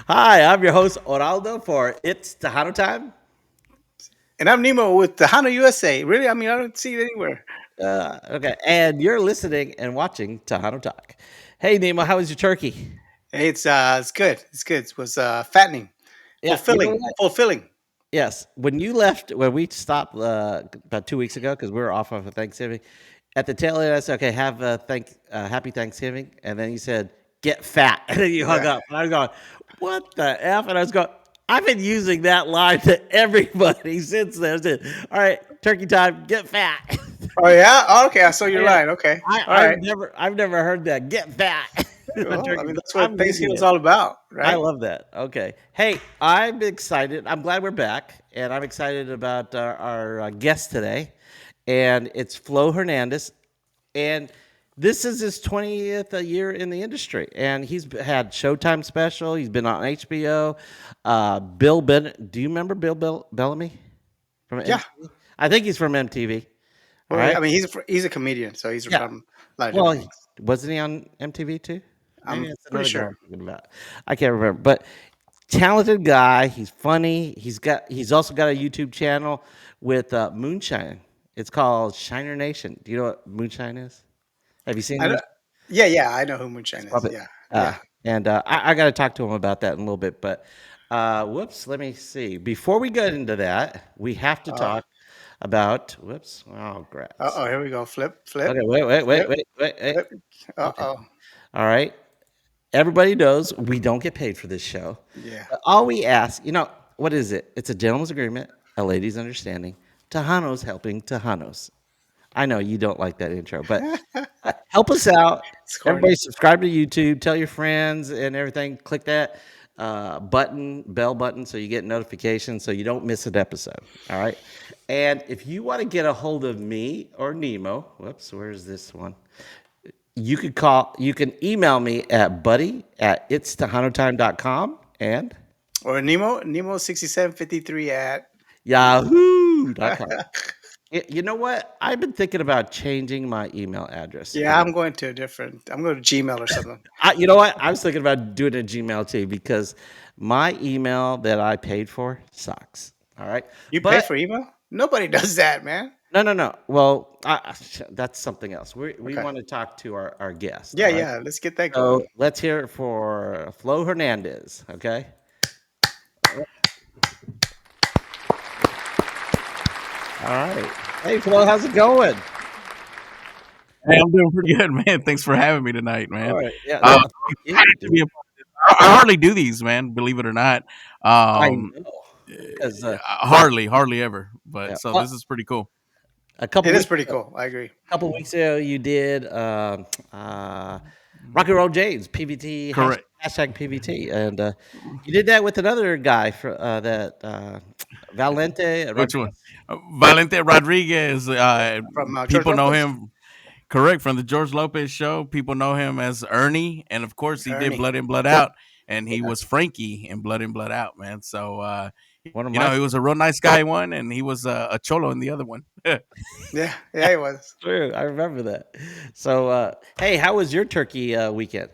Hi, I'm your host Oraldo for It's Tejano Time. And I'm Nemo with Tejano USA. Really? I mean, I don't see it anywhere. Okay, and you're listening and watching Tejano Talk. Hey, Nemo, how was your turkey? Hey, it's good. It's good. It was fattening, Yeah, you know fulfilling, what? fulfilling. Yes, when we stopped about 2 weeks ago because we were off of Thanksgiving, at the tail end, I said, "Okay, have a happy Thanksgiving," and then you said, "Get fat," and then you hung Yeah. up. And I was going, "What the f?" And I was going, "I've been using that line to everybody since then." I said, "All right, turkey time, get fat." Oh yeah. Oh, okay. I saw your Yeah, line. Okay. All I've right. never heard that. Get fat on Well, I turkey. mean, that's I'm what using Thanksgiving is it. all about, I right? love that. Okay. Hey, I'm excited. I'm glad we're back, and I'm excited about our guest today, and it's Flo Hernandez, and this is his 20th year in the industry, and he's had Showtime special. He's been on HBO. Bill Bennett. Do you remember Bellamy from Yeah. MTV? I think he's from MTV. All Well, right. I mean, he's a comedian, so he's Yeah. from a lot of Well, different things. wasn't he on MTV too? Maybe I'm that's pretty another guy sure. I'm thinking about. I can't remember, but talented guy. He's funny. He's also got a YouTube channel with Moonshine. It's called Shiner Nation. Do you know what Moonshine is? Have you seen I Moonshine? don't, yeah, yeah. I know who Moonshine is. Love it. Yeah, Uh, yeah. and I got to talk to him about that in a little bit. But whoops, let me see. Before we get into that, we have to Uh talk about whoops. Oh, grats. oh. Here we go. Flip, Okay, flip, wait, flip, wait, wait, wait. flip. Okay. Oh. All right. Everybody knows we don't get paid for this show. Yeah. But all we ask, what is it? It's a gentleman's agreement, a lady's understanding. Tejano's helping Tejanos. I know you don't like that intro, but help us out. It's Everybody corny. subscribe to YouTube, tell your friends and everything. Click that bell button so you get notifications so you don't miss an episode. All right. And if you want to get a hold of me or Nemo, whoops, where's this one? You can email me at buddy at itstejanoTime.com and Or Nemo 6753 at. yahoo.com. You know what? I've been thinking about changing my email address Yeah, again. I'm going to a different. I'm going to Gmail or something. You know what? I was thinking about doing a Gmail too because my email that I paid for sucks. All right. You pay But for email? Nobody does that, man. no, no, no. Well, that's something else. We Okay. want to talk to our guest. Yeah, All right. yeah. Let's get that going. So let's hear it for Flo Hernandez. Okay. All right. Hey, Flo, how's it going? Hey, I'm doing pretty good, man. Thanks for having me tonight, All man. right. Yeah. Uh, Thank Glad you, to dude. be a part of this. I hardly do these, man. Believe it or not. I Um, know because hardly ever. But yeah. so Well, this is pretty cool. a couple It is weeks pretty ago, cool. I agree. you did Rock and Roll James PVT Correct. hashtag PVT, and you did that with another guy for that Valente Which one? Rodriguez. Valente Rodriguez. From George People know Lopez, him. Correct, from the George Lopez show. People know him as Ernie, and of course, he did Ernie. Blood In, Blood Out, and he Yeah, was Frankie in Blood In, Blood Out, man. So, one of my he was a real nice guy in one, and he was a cholo in the other one. Yeah, yeah, it was. true. I remember that. So, hey, how was your turkey weekend?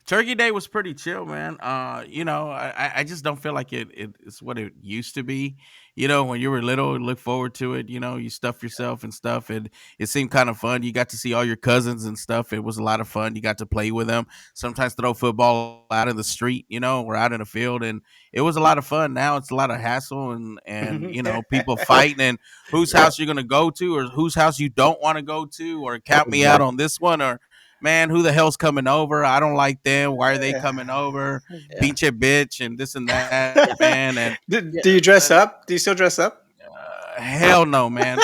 Turkey Day was pretty chill, man. I just don't feel like it's what it used to be. When you were little, look forward to it. You stuff yourself and stuff, and it seemed kind of fun. You got to see all your cousins and stuff. It was a lot of fun. You got to play with them. Sometimes throw football out in the street, or out in the field, and it was a lot of fun. Now it's a lot of hassle and people fighting and whose Yeah, house you're gonna go to or whose house you don't want to go to or count me out exactly. on this one or man, who the hell's coming over? I don't like them. Why are they Yeah. coming over? Yeah, Pinche bitch and this and that, man. And do, yeah. do you dress up? Do you still dress up? hell no, man.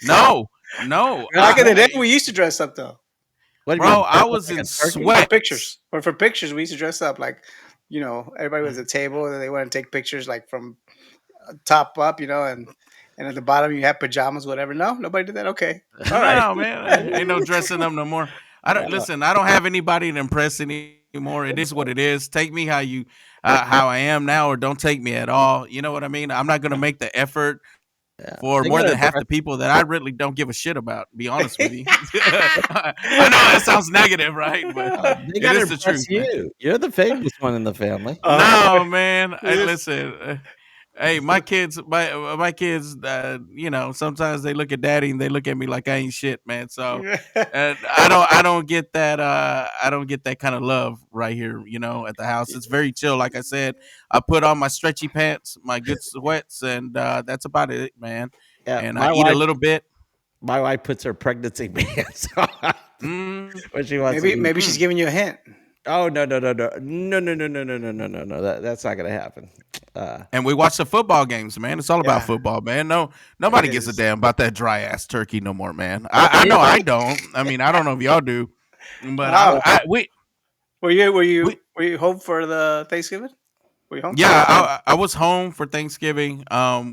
No, no, Back in the day, I we used to dress up though. What do you bro, mean? I Dress up was like in a turkey? For sweats. pictures, or for pictures, we used to dress up like, everybody was at a table and they want to take pictures like from top up, and at the bottom you have pajamas, whatever. No, nobody did that. Okay, all right. No, man, ain't no dressing them no more. I don't No. listen. I don't have anybody to impress anymore. It is what it is. Take me how I am now, or don't take me at all. You know what I mean? I'm not gonna make the effort Yeah, for they more got than a half press. the people that I really don't give a shit about. To be honest with you, I know that sounds negative, right? But They it got to is the impress truth, man. you. You're the famous one in the family. No, man. This- Listen. Hey, my kids. Sometimes they look at daddy and they look at me like I ain't shit, man. So, I don't get that. I don't get that kind of love right here. At the house, it's very chill. Like I said, I put on my stretchy pants, my good sweats, and that's about it, man. Yeah, And I eat a little bit. my wife puts her pregnancy bands on Mm, when she wants to maybe eat. maybe she's giving you a hint. Oh no no no no no no no no no no no no no! That's not gonna happen. Uh, and we watch the football games, man. It's all about Yeah, football, man. No, it nobody gives a is. damn about that dry ass turkey no more, man. I know I don't. I mean, I don't know if y'all do, but Oh, we were you home for the Thanksgiving? Were you home? yeah, I was home for Thanksgiving.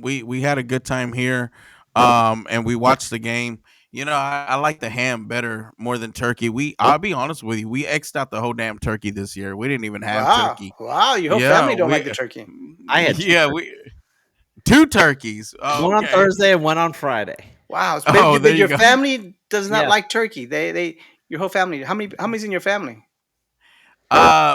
We had a good time here, and we watched the game. I like the ham better more than turkey. I'll be honest with you, we xed out the whole damn turkey this year. We didn't even have Wow, turkey. wow, your whole Yeah, family don't like we the turkey. I had two yeah we turkeys, two turkeys. Oh, one on okay. Thursday and one on Friday. Wow, Oh, there but you your go. family does not Yeah, like turkey. Your whole family. How many's in your family?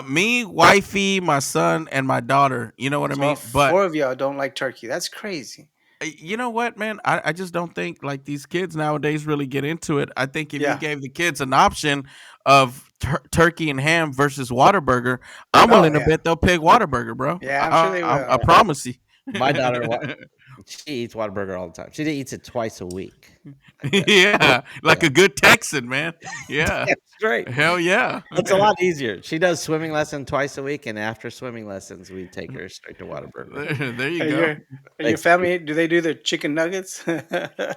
Me, wifey, my son, and my daughter. You know what I So mean? But four of y'all don't like turkey. That's crazy. you know what, man? I just don't think like these kids nowadays really get into it. I think if you Yeah. gave the kids an option of turkey and ham versus Whataburger, I'm Oh willing to yeah. bet they'll pick Whataburger, bro. Yeah, I'm sure I, they I, will. I promise you. my daughter she eats Whataburger all the time. She eats it twice a week. Like that. Yeah, like Yeah, a good Texan, man. Yeah, that's great. hell yeah. It's a lot easier. She does swimming lesson twice a week, and after swimming lessons, we take her straight to Whataburger. There you Are go. your Thanks. family? Do they do the chicken nuggets?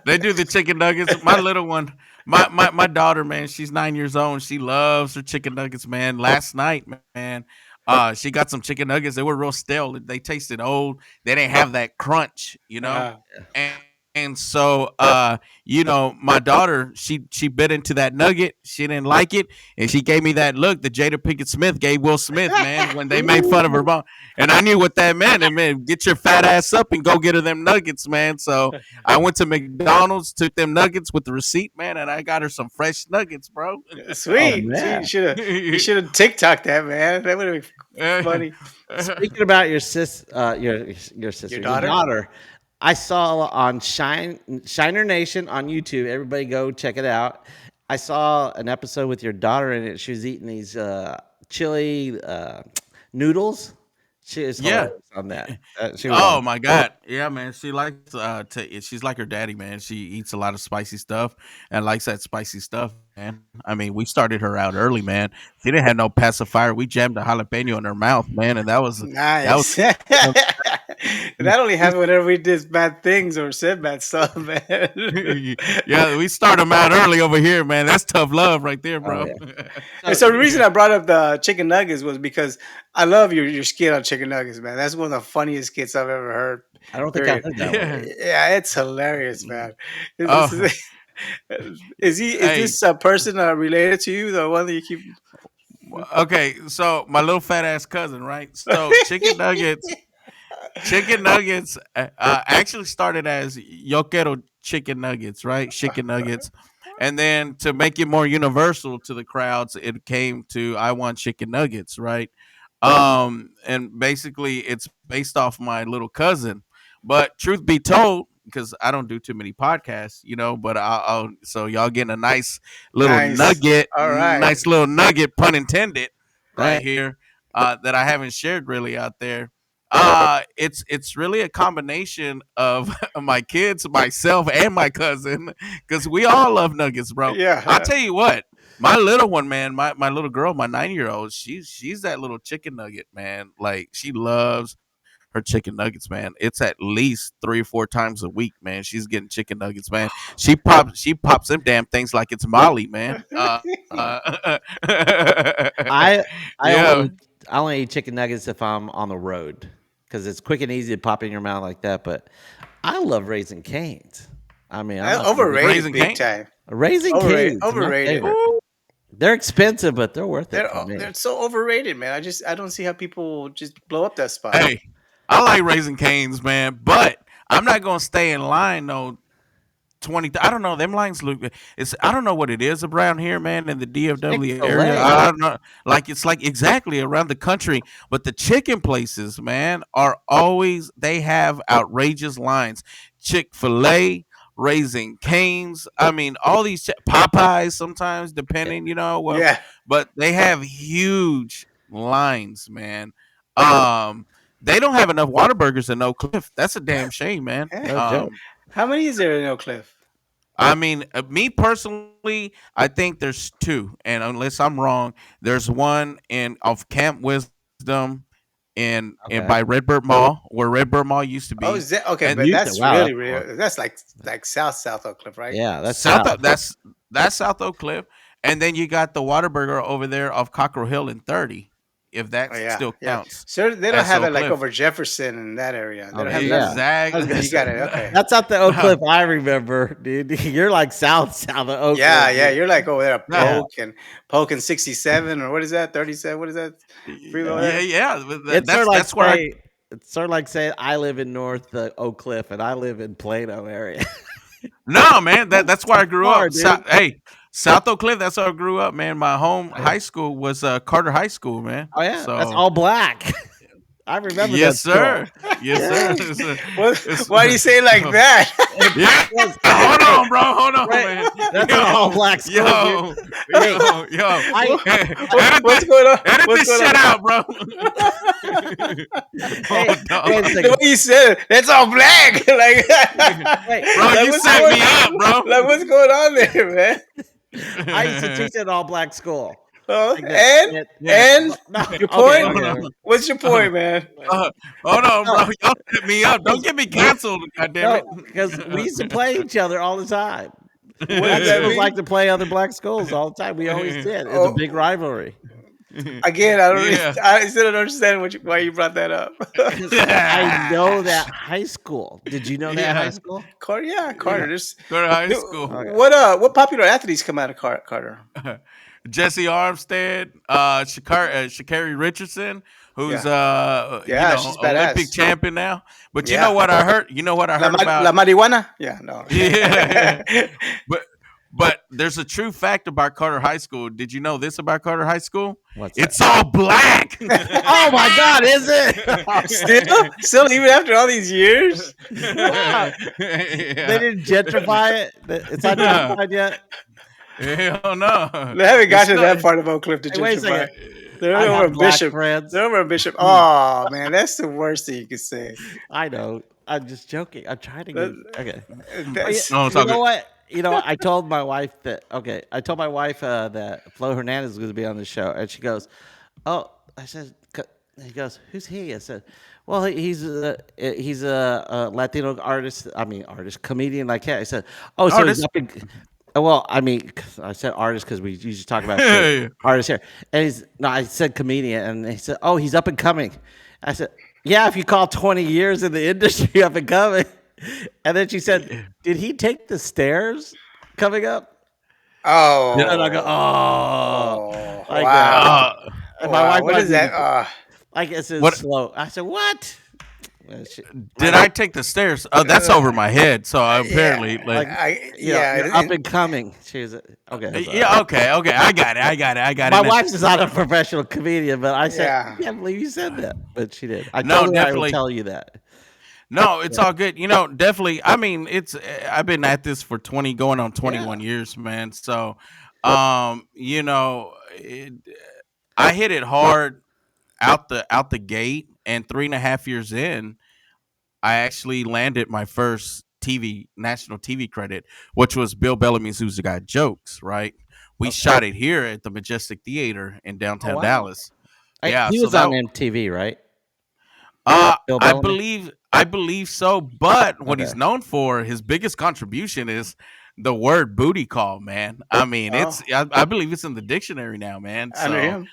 They do the chicken nuggets. My little one, my daughter, man, she's 9 years old. And she loves her chicken nuggets, man. Last night, man, she got some chicken nuggets. They were real stale. They tasted old. They didn't have that crunch, uh, and so my daughter, she bit into that nugget. She didn't like it, and she gave me that look that Jada Pinkett Smith gave Will Smith, man, when they made fun of her mom. And I knew what that meant. It meant get your fat ass up and go get her them nuggets, man. So I went to McDonald's, took them nuggets with the receipt, man, and I got her some fresh nuggets, bro. Oh sweet, sweet. man! You should have TikTok that, man. That would have been funny. Speaking about your Your sister, your daughter? daughter, I saw on Shiner Nation on YouTube. Everybody go check it out. I saw an episode with your daughter in it. She was eating these chili noodles. She is Yeah. hilarious on that. She was Oh awesome. my god, yeah, man. She likes she's like her daddy, man. She eats a lot of spicy stuff and likes that spicy stuff, man. I mean, we started her out early, man. She didn't have no pacifier. We jammed a jalapeno in her mouth, man, and that was Nice. That only happened whenever we did bad things or said bad stuff, man. yeah. We start them out early over here, man. That's tough love right there, Oh bro. yeah. And So so the reason I brought up the chicken nuggets was because I love your skit on chicken nuggets, man. That's one of the funniest skits I've ever heard. I don't think I Period. heard that one. Yeah. Yeah, it's hilarious, man. This Oh, is is hey. this person related to you? The one that you keep. Okay, so my little fat ass cousin, right? So chicken nuggets actually started as yo quiero chicken nuggets, right? Chicken nuggets. And then to make it more universal to the crowds, it came to I want chicken nuggets, right? And basically it's based off my little cousin. But truth be told, because I don't do too many podcasts, but so y'all getting a Nice. All right. nice little nugget, pun intended, right Thank- here, that I haven't shared really out there. It's really a combination of my kids, myself, and my cousin, because we all love nuggets, bro. I'll Yeah. tell you what, my little one, man, my little girl, my 9 year old, she's that little chicken nugget, man. Like she loves her chicken nuggets, man. It's at least 3 or 4 times a week, man. She's getting chicken nuggets, man. She pops them damn things like it's Molly, man. I I Yeah. only eat chicken nuggets if I'm on the road because it's quick and easy to pop in your mouth like that. But I love Raising Cane's. I mean, I'm not gonna be Overrated, Raising big Cane. time. Raising Overrated. Cane's. My Overrated. favorite. They're expensive, but they're worth it for They're me. so overrated, man. I don't see how people just blow up that spot. Hey, I like Raising Canes, man, but I'm not gonna stay in line no 20. I don't know. Them lines look. It's. I don't know what it is around here, man. In the DFW area, Chick-fil-A. I don't know. Like it's like exactly around the country, but the chicken places, man, are always they have outrageous lines. Chick-fil-A, Raising Cane's. I mean, all these Popeyes sometimes, depending, well, Yeah. but they have huge lines, man. Um, they don't have enough Whataburgers in Oak Cliff. That's a damn shame, man. Eh? No joke. How many is there in Oak Cliff? I mean, me personally, I think there's two, and unless I'm wrong, there's one in off Camp Wisdom, in Okay. by Redbird Mall, where Redbird Mall used to Oh, be, is that okay? and But Houston. that's Wow, really, that's far. really that's like South Oak Cliff, right? Yeah, that's South. south. That's South Oak Cliff, and then you got the Whataburger over there off Cockrell Hill in 30, if that Oh yeah, still yeah. counts. So they don't That's have Oak it like Cliff. over Jefferson and that area. They don't Okay, have yeah. none. I was Exactly. gonna You say got it. Okay. that's not the Oak No, Cliff I remember, dude. You're like south of Oak Yeah, Cliff, yeah. dude. You're like over there, at no. Yeah, Polk and 67, or what is that? 37. What is that? Freeway over yeah. Yeah, there? yeah. But It's sort of like That's where I. say it's sort of like saying I live in North Oak Cliff and I live in Plano area. No, man, that's where I So grew far, up. dude. Hey, South Oak Cliff, that's where I grew up, man. My home Yeah. high school was Carter High School, man. Oh yeah, that's So all black. I remember that yes, school. sir. Yes, Yeah, sir. What? It's, Why do you say it like that? yeah. because Hold hey, on, bro. Hold on, wait, man. that's an all black school, dude. Hey, Yo. I Edit What's that. going on? Edit What's this going shit on? out, bro. hey, Hold wait a on. The second. way you said it, that's all black. Wait, Bro, like you what's set going, me up, like what's going on there, man? I used to teach an all black school. Oh, Like that. yeah. No, your okay, point? Hold okay. on. What's your point, man? Uh, hold on, bro. No, Y'all set me up. Don't get me canceled. God damn no, because we used to play each other all the time. What does Black that schools mean? like to play other black schools all the time. We always did. It's a big Oh, rivalry. again, I don't. Really, Yeah. I still don't understand why you brought that up. Because I know that high school. Did you know that high Yeah. school? Carter, yeah, Yeah. Carter. There's Go to high there- school. Okay. what popular athletes come out of Carter? Jesse Armstead, Shakari Richardson, who's Yeah, yeah, she's Olympic badass. champion now. But you know Yeah, what I heard? You know what I heard La about? marihuana. Yeah, no. Yeah. But there's a true fact about Carter High School. Did you know this about Carter High School? What's that? It's all black. Oh my God, is it? Still, even after all these years. Wow. They Yeah. didn't gentrify it. It's not gentrified yet. Hell no. They haven't got It's to not. that part of Oak Cliff to Hey, wait a gentrify. second. They're I over have a black Bishop. friends. They're over a Bishop. Oh man, that's the worst thing you could say. I know. I'm just joking. I'm trying to get That- okay. Oh, yeah, That's No, it's you all know good. what? You know, I told my wife that. Okay, I told my wife that Flo Hernandez was going to be on the show, and she goes, "Oh," I said. He goes, "Who's he?" I said, "Well, he's a Latino artist. I mean, artist, comedian like that." I said, "Oh, so he's Artist. up in." Well, I mean, I said artist because we usually talk about Hey. artists here, and he's no, I said comedian, and he said, "Oh, he's up and coming." I said, "Yeah, if you call 20 years in the industry up and coming." And then she said, "Did he take the stairs coming up?" And I go, oh, "Oh, oh, like that." wow, Uh, And my wow. wife What wanted is me that? to, I guess it's what slow. I said, "What?" And my did wife, I take the stairs? Oh, that's over my head. So apparently, Yeah, like, you're up and coming. She was okay. I'm sorry. yeah, okay, I got it. I got My it. Now. wife's not a professional comedian, but I said, yeah. I can't believe you said that. But she did. I No, told her I would definitely. tell you that. No, it's all good. Definitely. I mean, I've been at this for 20, going on Yeah. 21 years, man. So, I hit it hard out the gate, and 3.5 years in, I actually landed my first national TV credit, which was Bill Bellamy's "Who's the Guy" jokes. Right, we Okay. shot it here at the Majestic Theater in Oh downtown wow. Dallas. Yeah, He so was on that MTV, right? Bill I Bellamy. believe so. But what Okay. he's known for, his biggest contribution is the word "booty call." Man, I mean, Oh, I believe it's in the dictionary now, man. under So him.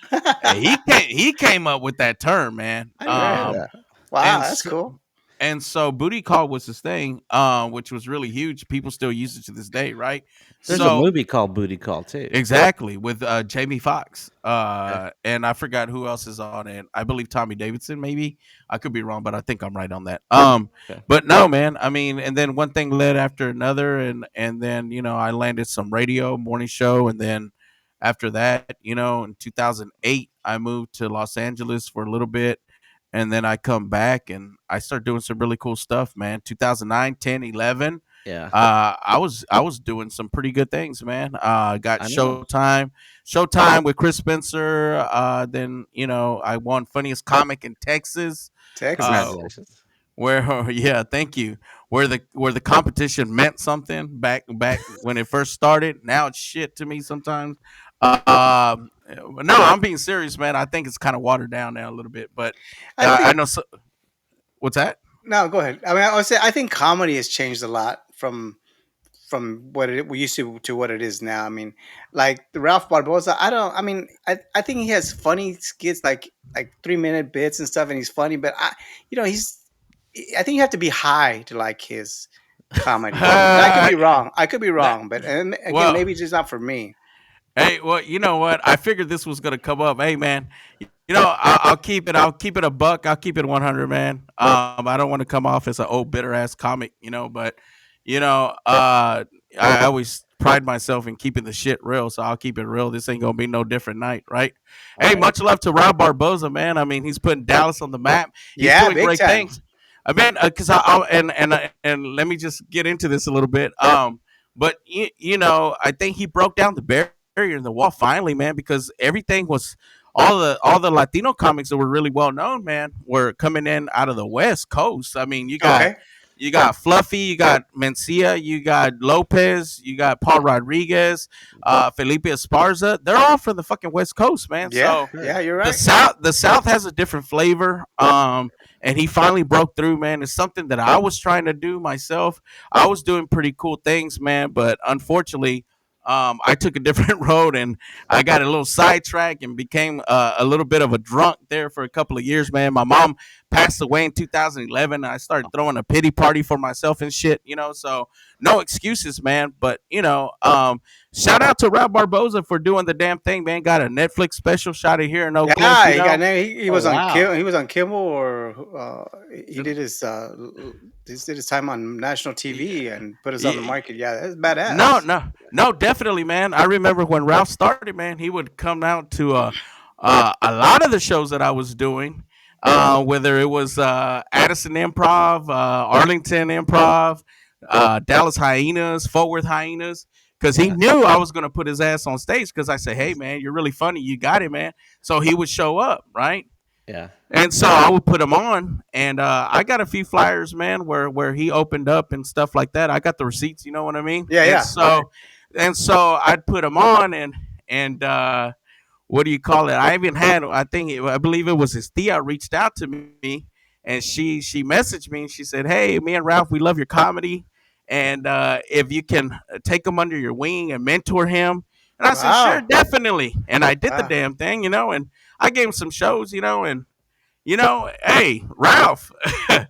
he came up with that term, man. I didn't know Right. that. Wow, And that's cool. and so booty call was his thing, which was really huge. People still use it to this day, right? There's a So movie called Booty Call too. exactly with Jamie Foxx, Okay. and I forgot who else is on it. I believe Tommy Davidson, maybe. I could be wrong, but I think I'm right on that. Okay. But no, man. I mean, and then one thing led after another, and then I landed some radio morning show, and then after that, in 2008, I moved to Los Angeles for a little bit, and then I come back and I start doing some really cool stuff, man. 2009, 10, 11. Yeah. I was doing some pretty good things, man. Got I know. Showtime with Chris Spencer. Then I won funniest comic in Texas. Uh, Texas. Congratulations. where yeah, thank you. Where the competition meant something back when it first started. Now it's shit to me sometimes. No, I'm being serious, man. I think it's kind of watered down now a little bit, but I I think know. What's that? no. Go ahead. I mean, I would say I think comedy has changed a lot from what it we used to what it is now. I mean, like the Ralph Barbosa. I don't. I mean, I think he has funny skits like 3 minute bits and stuff, and he's funny. But he's. I think you have to be high to like his comedy. I could be wrong. I could be That wrong, but and again, well, maybe it's just not for me. Hey, well, you know what? I figured this was gonna come up. Hey, man, I'll keep it. I'll keep it a buck. I'll keep it 100, man. I don't want to come off as an old bitter ass comic, but I always pride myself in keeping the shit real, so I'll keep it real. This ain't gonna be no different night, right? All Hey, right. much love to Rob Barboza, man. I mean, he's putting Dallas on the map. He's Yeah, doing big great time. things. I mean, because and let me just get into this a little bit. But I think he broke down the barrier in the wall finally, man, because everything was all the Latino comics that were really well known, man, were coming in out of the West Coast. I mean, Okay. you got Fluffy, you got Mencia, you got Lopez, you got Paul Rodriguez, Felipe Esparza. They're all from the fucking West Coast, man. Yeah, So Sure. yeah, you're the right. South has a different flavor. And he finally broke through, man. It's something that I was trying to do myself. I was doing pretty cool things, man, but unfortunately, I took a different road and I got a little sidetracked and became a little bit of a drunk there for a couple of years, man. My mom passed away in 2011. And I started throwing a pity party for myself and shit, so no excuses, man. But, shout out to Rob Barboza for doing the damn thing, man. Got a Netflix special, shot it here in Oak Cliff, Yeah, he Oh was on wow. He was on Kimmel, or he did he did his time on national TV and put us on the Yeah, market. Yeah, that's no, badass. no, no, definitely, man. I remember when Ralph started, man. He would come out to a lot of the shows that I was doing, whether it was Addison Improv, Arlington Improv, Dallas Hyenas, Fort Worth Hyenas, because he Yeah. knew I was going to put his ass on stage. Because I said, "Hey, man, you're really funny. You got it, man." So he would show up, right? Yeah. And so I would put him on, and I got a few flyers, man, where he opened up and stuff like that. I got the receipts, you know what I mean? Yeah, And yeah. so I'd put him on, and what do you call it? I even had, I believe it was his Thea reached out to me, and she messaged me and she said, "Hey, me and Ralph, we love your comedy, and if you can take him under your wing and mentor him." And I said, "Sure, Wow. definitely." And I did the Wow. damn thing, and I gave him some shows, and hey, Ralph, hey,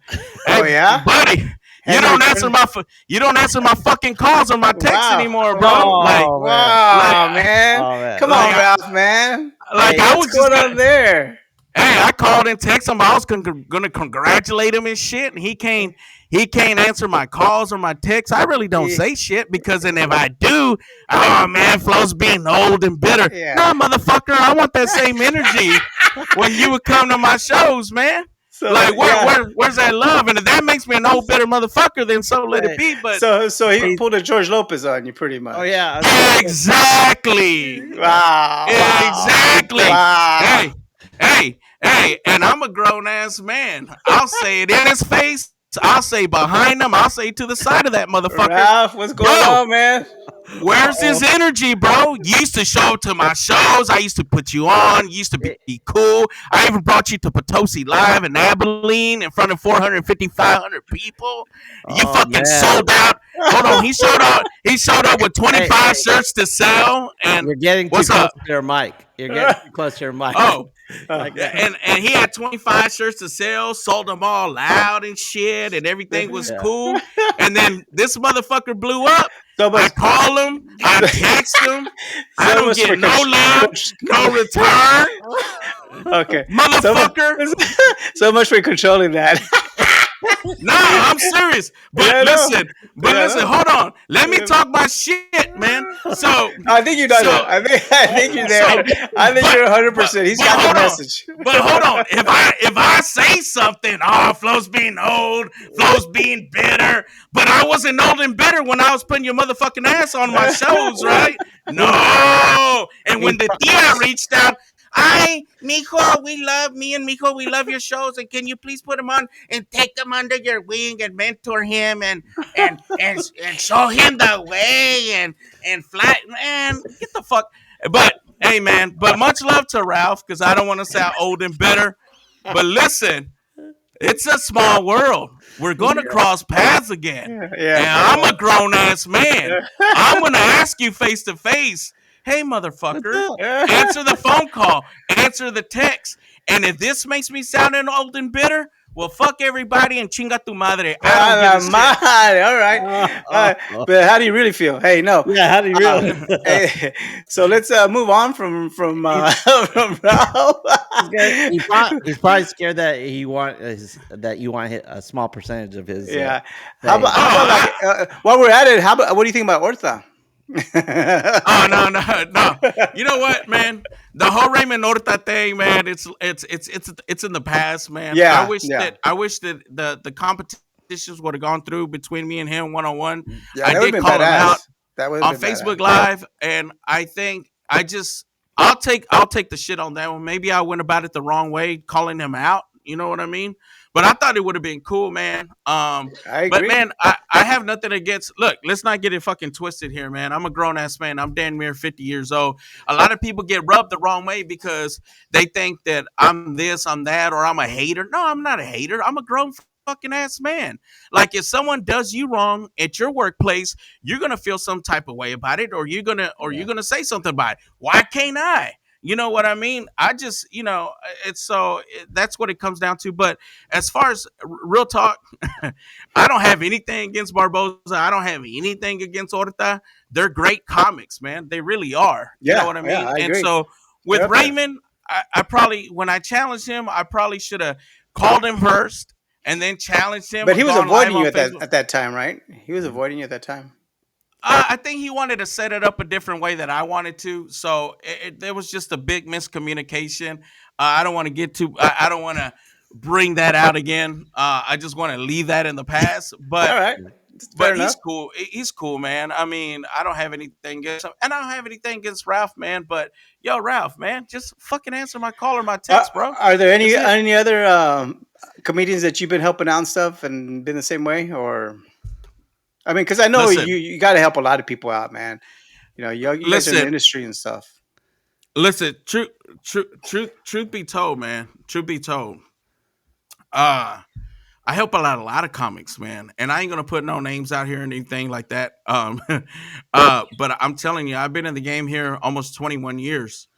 Oh yeah. buddy, you Henry don't answer Fern- you don't answer my fucking calls or my texts Wow. anymore, bro. Like, Oh man. like, Wow, man. Oh man. Come like, on, I, Ralph, man. like Hey. I What's was just going on gonna. there? Hey, I called and texted him. I was gonna congratulate him and shit, and he can't answer my calls or my texts. I really don't Yeah. say shit because then if I do, oh man, Flo's being old and bitter. Yeah. No, motherfucker, I want that same energy when you would come to my shows, man. So Like yeah. where's that love? And if that makes me an old bitter motherfucker, then so let it Hey. be. But So he Hey. pulled a George Lopez on you, pretty Oh much. yeah. I was gonna say. exactly, Wow. Wow. exactly. Wow. Hey, hey, and I'm a grown ass man. I'll say it in his face. I'll say behind him. I'll say to the side of that motherfucker. Ralph, what's going Yo, on, man? where's his energy, bro? You used to show up to my shows. I used to put you on. You used to be cool. I even brought you to Potosi Live in Abilene in front of 450, 500 people. You Oh fucking man. sold out. Hold on, he showed out. he showed up with Hey, 25 shirts to sell. And you're getting too what's close up? to your mic. You're getting too close to your mic. Oh, Like that. and he had 25 shirts to sell, sold them all loud and shit, and everything was Yeah. cool. And then this motherfucker blew up. So I much, call him, I text him, I so don't much get for no love, no return, okay. So much, motherfucker. so much for controlling that. Nah, I'm serious. Yeah, But I know. listen, Yeah, I know. hold on. Let me talk my shit, man. I think you done it. So I think you're so there. I think but you're 100%. He's but got the hold on. message. But hold on. If I say something, oh, Flo's being old, Flo's being bitter. But I wasn't old and bitter when I was putting your motherfucking ass on my shows, right? No. And He when the pro- tia reached out, I, Mijo, me and Mijo, we love your shows, and can you please put him on and take him under your wing and mentor him and show him the way and fly, man, get the fuck. But hey, man, but much love to Ralph because I don't want to sound old and bitter. But listen, it's a small world. We're going to cross paths again. Yeah, And yeah, I'm a grown ass man. yeah. I'm going to ask you face to face, hey, What's motherfucker, up? answer the phone call, answer the text. And if this makes me sound old and bitter, well, fuck everybody and chinga tu madre. I don't give Ah, a shit. man. All right. But how do you really feel? Hey, no. Yeah, how do you Uh, really? hey, so let's move on from He- from Ralph. he's probably scared that that you want a small percentage of his Yeah. fame. How about Oh, like while we're at it? How about what do you think about Ortha? Oh no. You know what, man? The whole Raymond Horta thing, man. It's in the past, man. Yeah, yeah, I wish that the competitions would have gone through between me and him 1-on-1. yeah. I That would did have been call him out badass. That would have on been badass. Facebook Live, and I think I'll take the shit on that one. Maybe I went about it the wrong way, calling him out. You know what I mean? But I thought it would have been cool, man. I But agree. man, I have nothing against. Look, let's not get it fucking twisted here, man. I'm a grown ass man. I'm damn near 50 years old. A lot of people get rubbed the wrong way because they think that I'm this, I'm that, or I'm a hater. No, I'm not a hater. I'm a grown fucking ass man. Like if someone does you wrong at your workplace, you're gonna feel some type of way about it, or you're Yeah, gonna say something about it. Why can't I? You know what I mean? I just, it's that's what it comes down to. But as far as real talk, I don't have anything against Barboza. I don't have anything against Horta. They're great comics, man. They really are. You know Yeah, what I yeah, mean? I And agree. so They're with up there. Raymond, I probably, when I challenged him, I probably should have called him first and then challenged him But or he was gone live avoiding you on at that Facebook. at that time, right? He was avoiding you at that time. I think he wanted to set it up a different way that I wanted to. So there was just a big miscommunication. I don't want to get too. I don't want to bring that out again. I just want to leave that in the past. All But right, it's fair but enough. he's cool. He's cool, man. I mean, I don't have anything against him, and I don't have anything against Ralph, man. But yo, Ralph, man, just fucking answer my call or my Uh, text, bro. are there That's it. any other comedians that you've been helping out and stuff and been the same way, or I mean, because I know Listen, you got to help a lot of people out, man. You know, you guys are in the listen, industry and stuff. listen. Truth be told, man. Truth be told, uh, I help out a lot of comics, man, and I ain't gonna put no names out here or anything like that. But I'm telling you, I've been in the game here almost 21 years.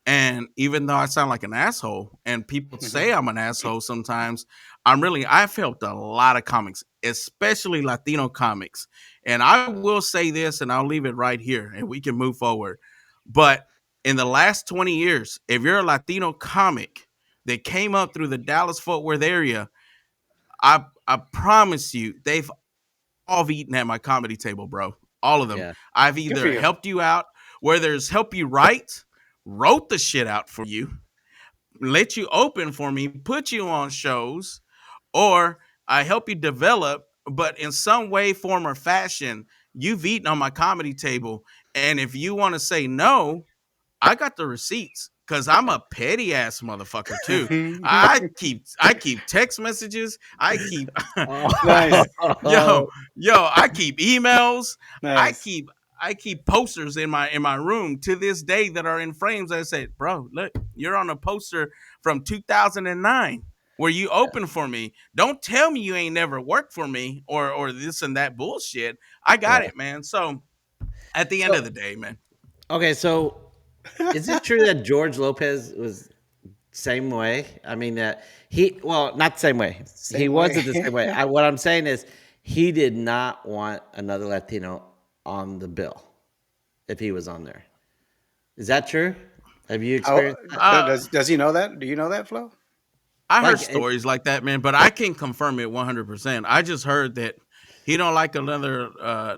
And even though I sound like an asshole and people say I'm an asshole sometimes, I've helped a lot of comics, especially Latino comics. And I will say this and I'll leave it right here and we can move forward. But in the last 20 years, if you're a Latino comic that came up through the Dallas Fort Worth area, I promise you, they've all eaten at my comedy table, bro. All of them. yeah, I've Good for either you. helped you out, whether it's help you write, wrote the shit out for you, let you open for me, put you on shows, or I help you develop, but in some way, form, or fashion, you've eaten on my comedy table. And if you want to say no, I got the receipts because I'm a petty ass motherfucker too. I keep text messages. I keep Nice, yo yo. I keep emails. I nice. keep I keep posters in my room to this day that are in frames. I said, bro, look, you're on a poster from 2009 where you open for me. Don't tell me you ain't never worked for me or this and that bullshit. I got yeah. it, man. So At the end of So the day, man. okay, so is it true that George Lopez was same way? I mean that he well not the same way. He Same way. wasn't the same way. What I'm saying is he did not want another Latino on the bill if he was on there. Is that true? Have you How experienced that? Uh, does he know that? Do you know that, Flo? I heard Like stories like that, man, but I can't confirm it 100%. I just heard that he don't like another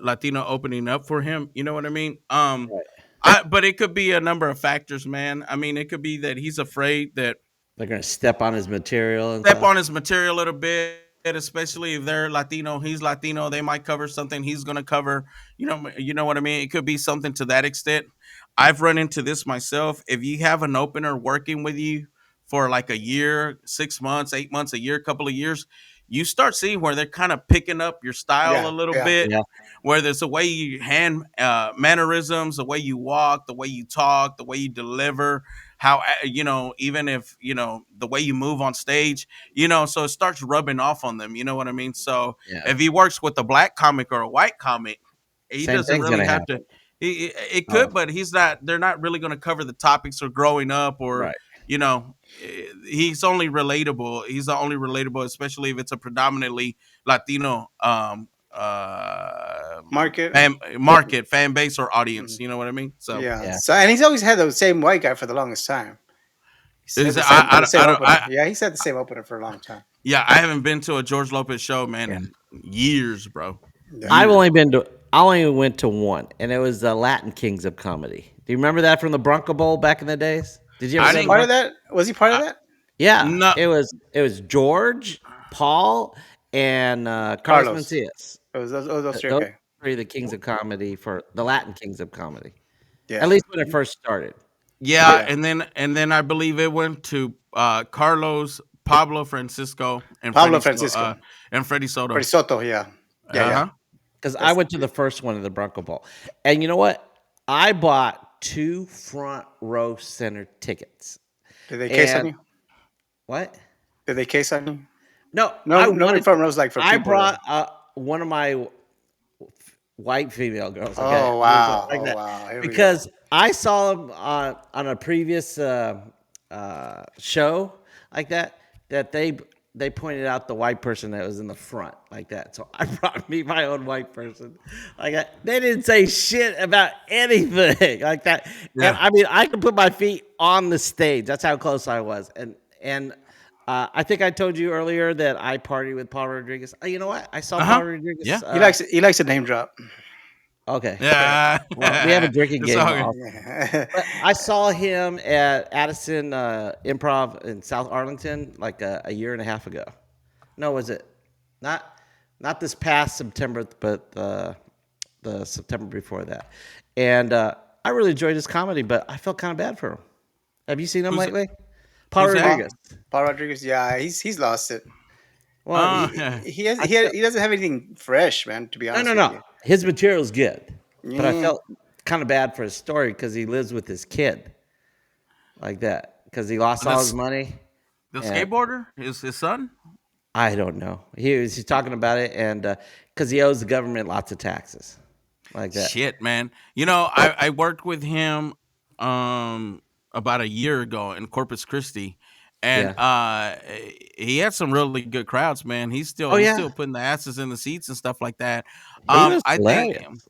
Latino opening up for him. You know what I mean? But it could be a number of factors, man. I mean, it could be that he's afraid that they're gonna step on his material and step stuff. on his material a little bit, especially if they're Latino. He's Latino. They might cover something he's gonna cover. You know what I mean. It could be something to that extent. I've run into this myself. If you have an opener working with you for like a year, 6 months, 8 months, a year, couple of years, you start seeing where they're kind of picking up your style a Yeah, little yeah. bit. Yeah, Where there's the way you hand mannerisms, the way you walk, the way you talk, the way you deliver, how even if the way you move on stage, so it starts rubbing off on them, you know what I mean? So yeah. if he works with a black comic or a white comic, he Same doesn't thing's really gonna have to. happen. It Oh, could, but he's not. They're not really going to cover the topics or growing up or right. he's only relatable. He's the only relatable, especially if it's a predominantly Latino Market. market, fan base, or audience. Mhm. You know what I mean? So Yeah. Yeah. So and he's always had the same white guy for the longest time. He's had is the same I don't opener. Yeah, he's had the same opener for a long time. yeah, I haven't been to a George Lopez show, man, Yeah. in years, bro. Yeah. I've Years. only been to I only went to one, and it was the Latin Kings of Comedy. Do you remember that from the Bronco Bowl back in the days? Did you ever I Was go he to the didn't. part of Bronco? that? Was he part of I, that? Yeah, no, it was George, Paul, and Carlos Carlos. Mencias. Those three. Those Okay. three are the kings of comedy for the Latin kings of comedy. At Yeah. least when it first started. yeah, Yeah. and then I believe it went to Carlos, Pablo Francisco, and Pablo Francisco. Freddie Pretty Soto. Soto. Yeah. Yeah. Uh Yeah. huh. Because I That's went to the first one of the Bronco Bowl. And you know what? I bought two front row center tickets. did they case on And you? what? Did they case on you? No, No, I no in wanted. front rows like for I people. brought one of my white female girls. Okay, Oh I'm just wow! like Oh that wow! Here we go. because I saw them on a previous show like that. That they pointed out the white person that was in the front like that. So I brought me my own white person like that. They didn't say shit about anything like that. And Yeah. I mean, I could put my feet on the stage. That's how close I was. And I think I told you earlier that I partied with Paul Rodriguez. You know what? I saw Uh Paul huh. Rodriguez. Yeah. He likes a name drop. Okay. Yeah. Well, we have a drinking It's game all good. also. Yeah. But I saw him at Addison Improv in South Arlington like a year and a half ago. No, was it not? Not this past September, but the September before that. And I really enjoyed his comedy, but I felt kind of bad for him. Have you seen him Who's lately? Paul who's that? Paul, Rodriguez. Paul Rodriguez. Yeah, he's lost it. Well, Yeah. He has I felt, he doesn't have anything fresh, man. To be no, honest no, with no. you. His material's good, but I Yeah. felt kind of bad for his story because he lives with his kid like that because he lost all his The money. the And skateboarder is his son. I don't know. He's talking about it, and because he owes the government lots of taxes, like that. Shit, man. I worked with him um about a year ago in Corpus Christi, and Yeah. he had some really good crowds, man. He's still Oh he's yeah, still putting the asses in the seats and stuff like that. he was I think hilarious.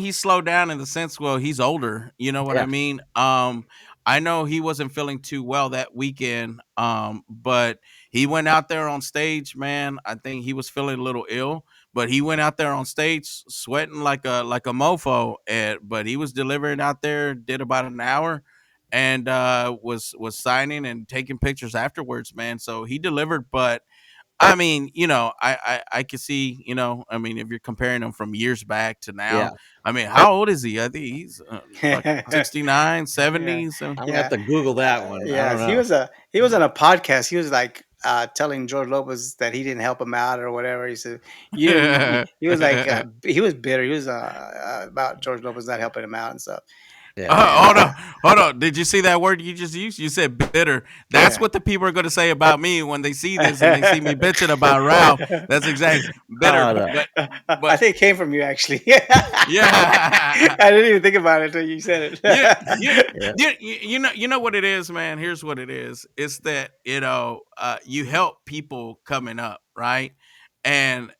he slowed down in the sense, well, he's older, you know what I Yeah. mean? I know he wasn't feeling too well that weekend, but he went out there on stage, man. I think he was feeling a little ill, but he went out there on stage sweating like a mofo. But he was delivering out there, did about an hour, and was signing and taking pictures afterwards, man. So he delivered, but I mean, I could see, I mean, if you're comparing him from years back to Yeah. now, I mean, I, how old is he? I think he's like 69, Yeah. 70. So I'm gonna have Yeah. to Google that one. I Yeah. don't know. He was on a podcast. He was like telling George Lopez that he didn't help him out or whatever. He said you didn't. He was like he was bitter. He was about George Lopez not helping him out and stuff. Yeah. Hold on, hold on. Did you see that word you just used? You said bitter. That's Yeah. what the people are going to say about me when they see this and they see me bitching about Ralph. That's exactly bitter. Oh, no. I But think it came from you actually. yeah, I didn't even think about it until you said you, you, it. Yeah. you know what it is, man. Here's what it is. It's that you help people coming up, right? And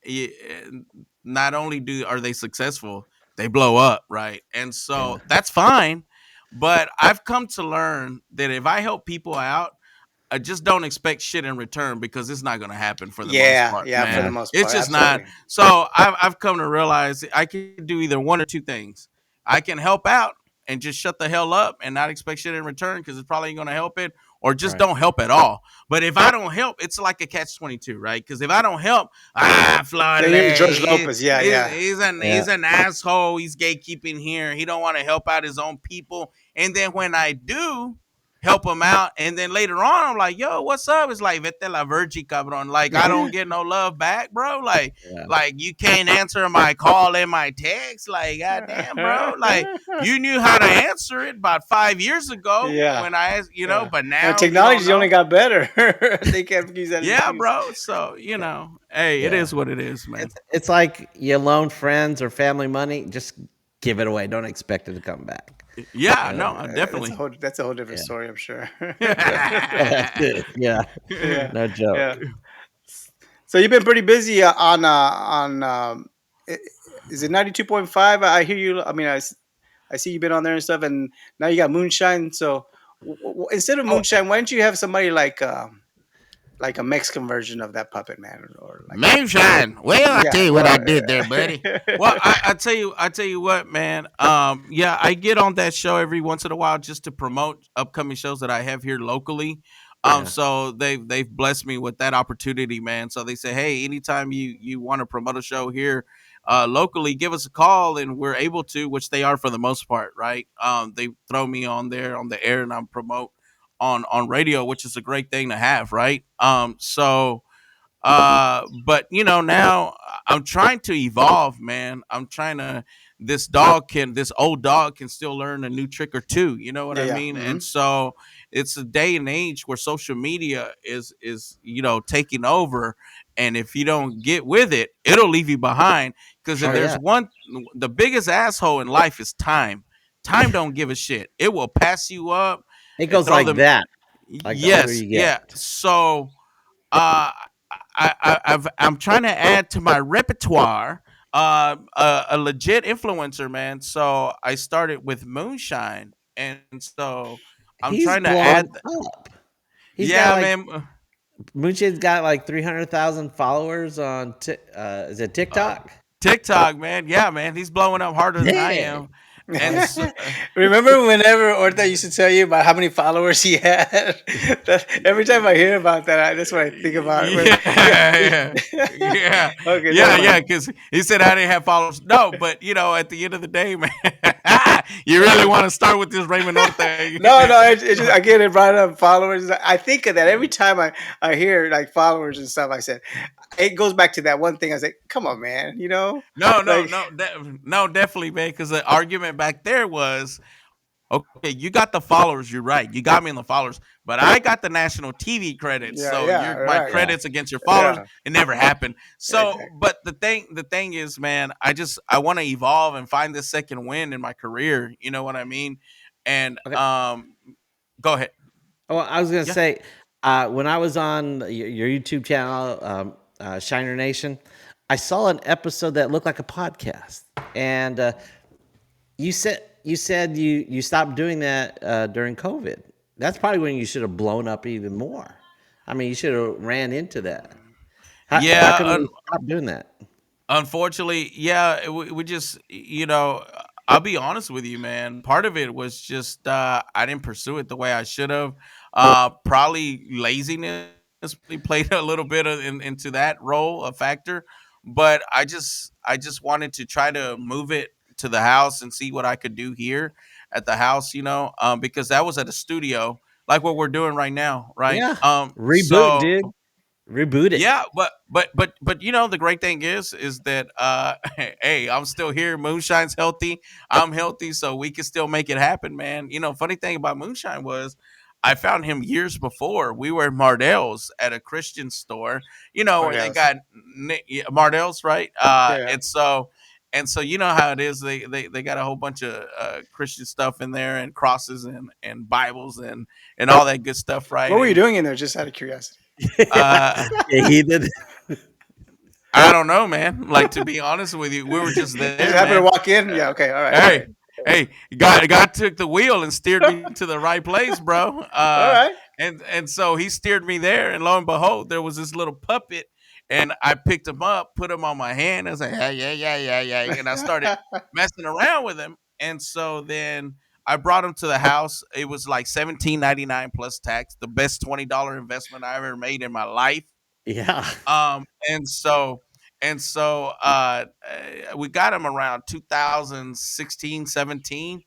not only do are they successful, they blow up, right? And Yeah. so that's fine. But I've come to learn that if I help people out, I just don't expect shit in return because it's not going to happen for the most Yeah, part, yeah, for man. the Yeah. most It's part, just not. absolutely. So I've come to realize I can do either one or two things. I can help out and just shut the hell up and not expect shit in return because it's probably going to help it, or just Right. don't help at all. But if I don't help, it's like a catch 22, right? Because if I don't help, Then you're Florley, George Lopez. Yeah, yeah, Yeah. he's an asshole. He's gatekeeping here. He don't want to help out his own people. And then when I do help him out, and then later on, I'm like, "Yo, what's up?" It's like, "Vete la virgi, cabrón." Like I don't get no love back, bro. Yeah. Like you can't answer my call and my text. Like, goddamn, bro. Like you knew how to answer it about 5 years ago yeah, when I asked, yeah. but And now you don't technology only know. got better. They can't use that as Yeah, excuse. bro. So hey, it Yeah. is what it is, man. It's like you loan friends or family money, just give it away. Don't expect it to come back. Yeah, You know? no, That's a definitely. whole different Yeah. story, I'm sure. Yeah. Yeah, No yeah. joke. So you've been pretty busy on i- is it 92.5? I hear you. I mean, I see you've been on there and stuff, and now you got moonshine. So instead of Oh, moonshine, why don't you have somebody like a Mexican version of that puppet man, or like moonshine. Well, I tell yeah, you what I well, did there, buddy. Well, I tell you what, man. Yeah, I get on that show every once in a while just to promote upcoming shows that I have here locally. Yeah. So they've blessed me with that opportunity, man. So they say, hey, anytime you want to promote a show here, locally, give us a call, and we're able to, which they are for the most part, right? They throw me on there on the air, and I'm promote on radio, which is a great thing to have, right? But now I'm trying to evolve, man. I'm trying to this old dog can still learn a new trick or two, you know what yeah, I yeah. mean? And so it's a day and age where social media is taking over, and if you don't get with it, it'll leave you behind. Because if Oh Sure. there's yeah. one the biggest asshole in life is time. Time don't give a shit. It will pass you up It and goes throw like them. that. Like the older Yes, you yeah. get. So uh, I'm trying to add to my repertoire a legit influencer, man. So I started with moonshine, and so I'm He's trying to blown add. up. He's got Yeah, like man. Moonshade has got like 300,000 followers on is it Uh, TikTok? TikTok, man. Yeah, man. He's blowing up harder than I Dang. am, and so, Remember whenever Orta used to tell you about how many followers he had? Every time I hear about that, that's what I think about. yeah, yeah, Yeah. yeah, Okay, never yeah, mind. yeah. Because he said I didn't have followers. No, but at the end of the day, man, you really want to start with this Raymond Norte. No, no, it's just I get it brought up followers. I think of that every time I hear like followers and stuff. I said it goes back to that one thing. I said, "Come on, man," No, no, like no, no, definitely, man. Because the argument back there was, okay, you got the followers. You're right. You got me in the followers, but I got the national TV credits. yeah, So yeah, my right, Yeah. credits against your followers, yeah, it never happened. So, exactly. but the thing is, man, I want to evolve and find this second win in my career. You know what I mean? And Okay. go ahead. Oh, I was gonna Yeah. say, when I was on your YouTube channel, Shiner Nation, I saw an episode that looked like a podcast, and you said you stopped doing that during COVID. That's probably when you should have blown up even more. I mean, you should have ran into that. How come Yeah. you stopped doing that? Unfortunately, yeah, we just, I'll be honest with you, man. Part of it was just I didn't pursue it the way I should have. Probably laziness really played a little bit into that role, a factor. But I just wanted to try to move it to the house and see what I could do here at the house, because that was at a studio like what we're doing right now, right? Yeah, reboot, So dude. Reboot it. Yeah, but you know the great thing is that hey, I'm still here. Moonshine's healthy. I'm healthy, so we can still make it happen, man. You know, funny thing about Moonshine was I found him years before. We were at Mardell's at a Christian store. You know, What where they else? got yeah, Mardell's, right? Yeah. And so you know how it is. They got a whole bunch of Christian stuff in there and crosses and Bibles and all that good stuff, right? What were you And doing in there? Just out of curiosity. uh Yeah, he did. I don't know, man. Like to be honest with you, we were just You just there, happened to man. walk in. Uh, Yeah. Okay. All right. All hey, right. hey, God took the wheel and steered me to the right place, bro. All right. And so he steered me there, and lo and behold, there was this little puppet, and I picked him up, put him on my hand. I was like, yeah, and I started messing around with him, and so then I brought him to the house. It was like 17.99 plus tax, the best $20 investment I ever made in my life. Yeah. Um, and so we got him around 2016, 17,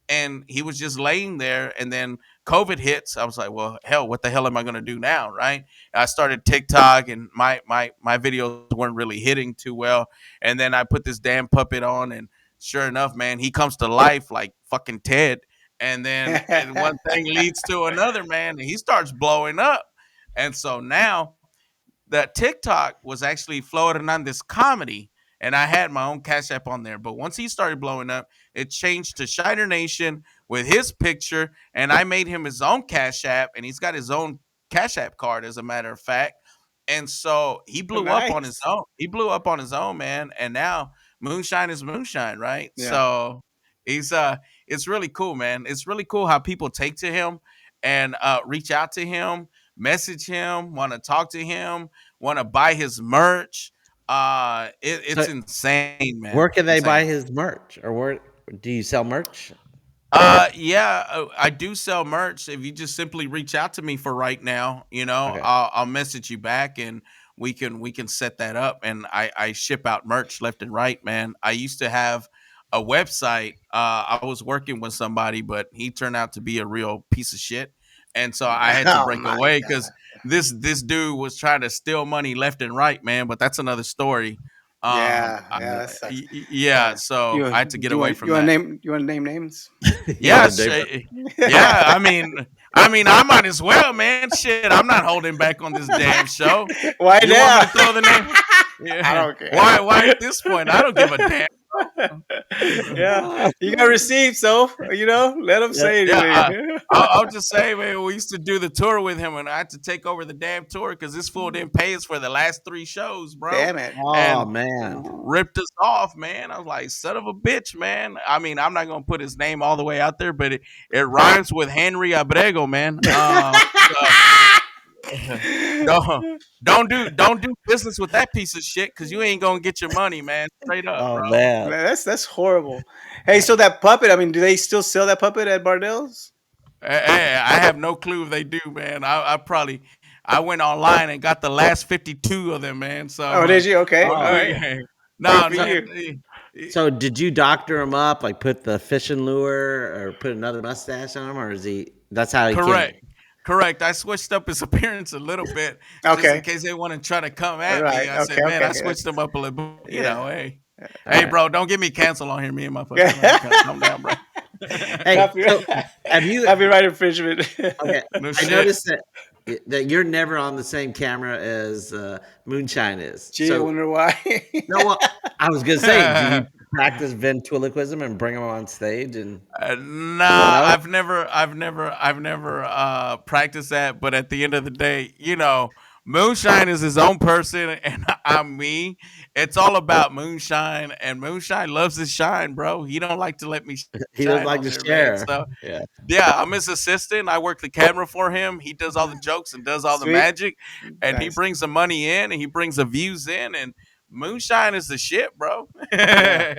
and he was just laying there. And then COVID hits. I was like, well, hell, what the hell am I going to do now? Right. I started TikTok, and my videos weren't really hitting too well. And then I put this damn puppet on, and sure enough, man, he comes to life like fucking Ted. And then and one thing leads to another, man, and he starts blowing up. And so now that TikTok was actually Flo Hernandez comedy, and I had my own Cash App on there. But once he started blowing up, it changed to Shiner Nation with his picture, and I made him his own Cash App, and he's got his own Cash App card, as a matter of fact. And so he blew up on his Nice. own. He blew up on his own, man. And now Moonshine is Moonshine, right? Yeah. So he's it's really cool, man. It's really cool how people take to him and reach out to him, message him, want to talk to him, want to buy his merch. So It's insane, man. where can they Insane. buy his merch, or where do you sell merch? Yeah, I do sell merch. If you just simply reach out to me for right now, you know, Okay. I'll message you back, and we can set that up. And I ship out merch left and right, man. I used to have a website. I was working with somebody, but he turned out to be a real piece of shit, and so I had to Oh break my away god. because this dude was trying to steal money left and right, man. But that's another story. Yeah. Yeah. That sucks. Yeah, Yeah. so You I had to get you away want from that. you want to name names? You want to Yes, name yeah. I might as well, man. Shit, I'm not holding back on this damn show. Why You want me now? to throw the name? I Yeah. don't care. Why at this point? I don't give a damn. Yeah, it. you got receipts, so let them Yeah. say Yeah, anything. I'll just say, man, we used to do the tour with him, and I had to take over the damn tour because this fool didn't pay us for the last 3 shows, bro, Damn it. Oh and man. ripped us off, man. I was like, son of a bitch, man. I mean, I'm not gonna put his name all the way out there, but it rhymes with Henry Abrego, man. So don't don't do business with that piece of shit because you ain't gonna get your money, man. Straight up, Oh bro. man. Man, that's horrible. Hey, so that puppet, I mean, do they still sell that puppet at Bardell's? I have no clue if they do, man. I went online and got the last 52 of them, man. So Oh, did you? Okay. All Oh. right. yeah. Good No, for So, no. you. so did you doctor him up, like put the fishing lure or put another mustache on him, or is he? That's how he came. Correct. Correct. I switched up his appearance a little bit just in Okay. case they want to try to come All at me. right. I Okay. said, man, I Okay. switched him up a little bit. Yeah. Hey, All hey, right. bro, don't get me canceled on here. Me and my fucking calm down, bro. Hey, Copyright, so have you? copyright infringement. Okay, No I shit. noticed that you're never on the same camera as Moonshine is. Gee, I So wonder why. no, well, I was gonna say, do you practice ventriloquism and bring him on stage? And Nah, no, I've never practiced that. But at the end of the day, Moonshine is his own person, and I'm me. It's all about Moonshine, and Moonshine loves his shine, bro. He don't like to let me he doesn't shine like on to there, man. share. So Yeah, yeah, I'm his assistant. I work the camera for him. He does all the jokes and does all the Sweet. magic, and he Nice. brings the money in, and he brings the views in, and Moonshine is the shit, bro. Yeah.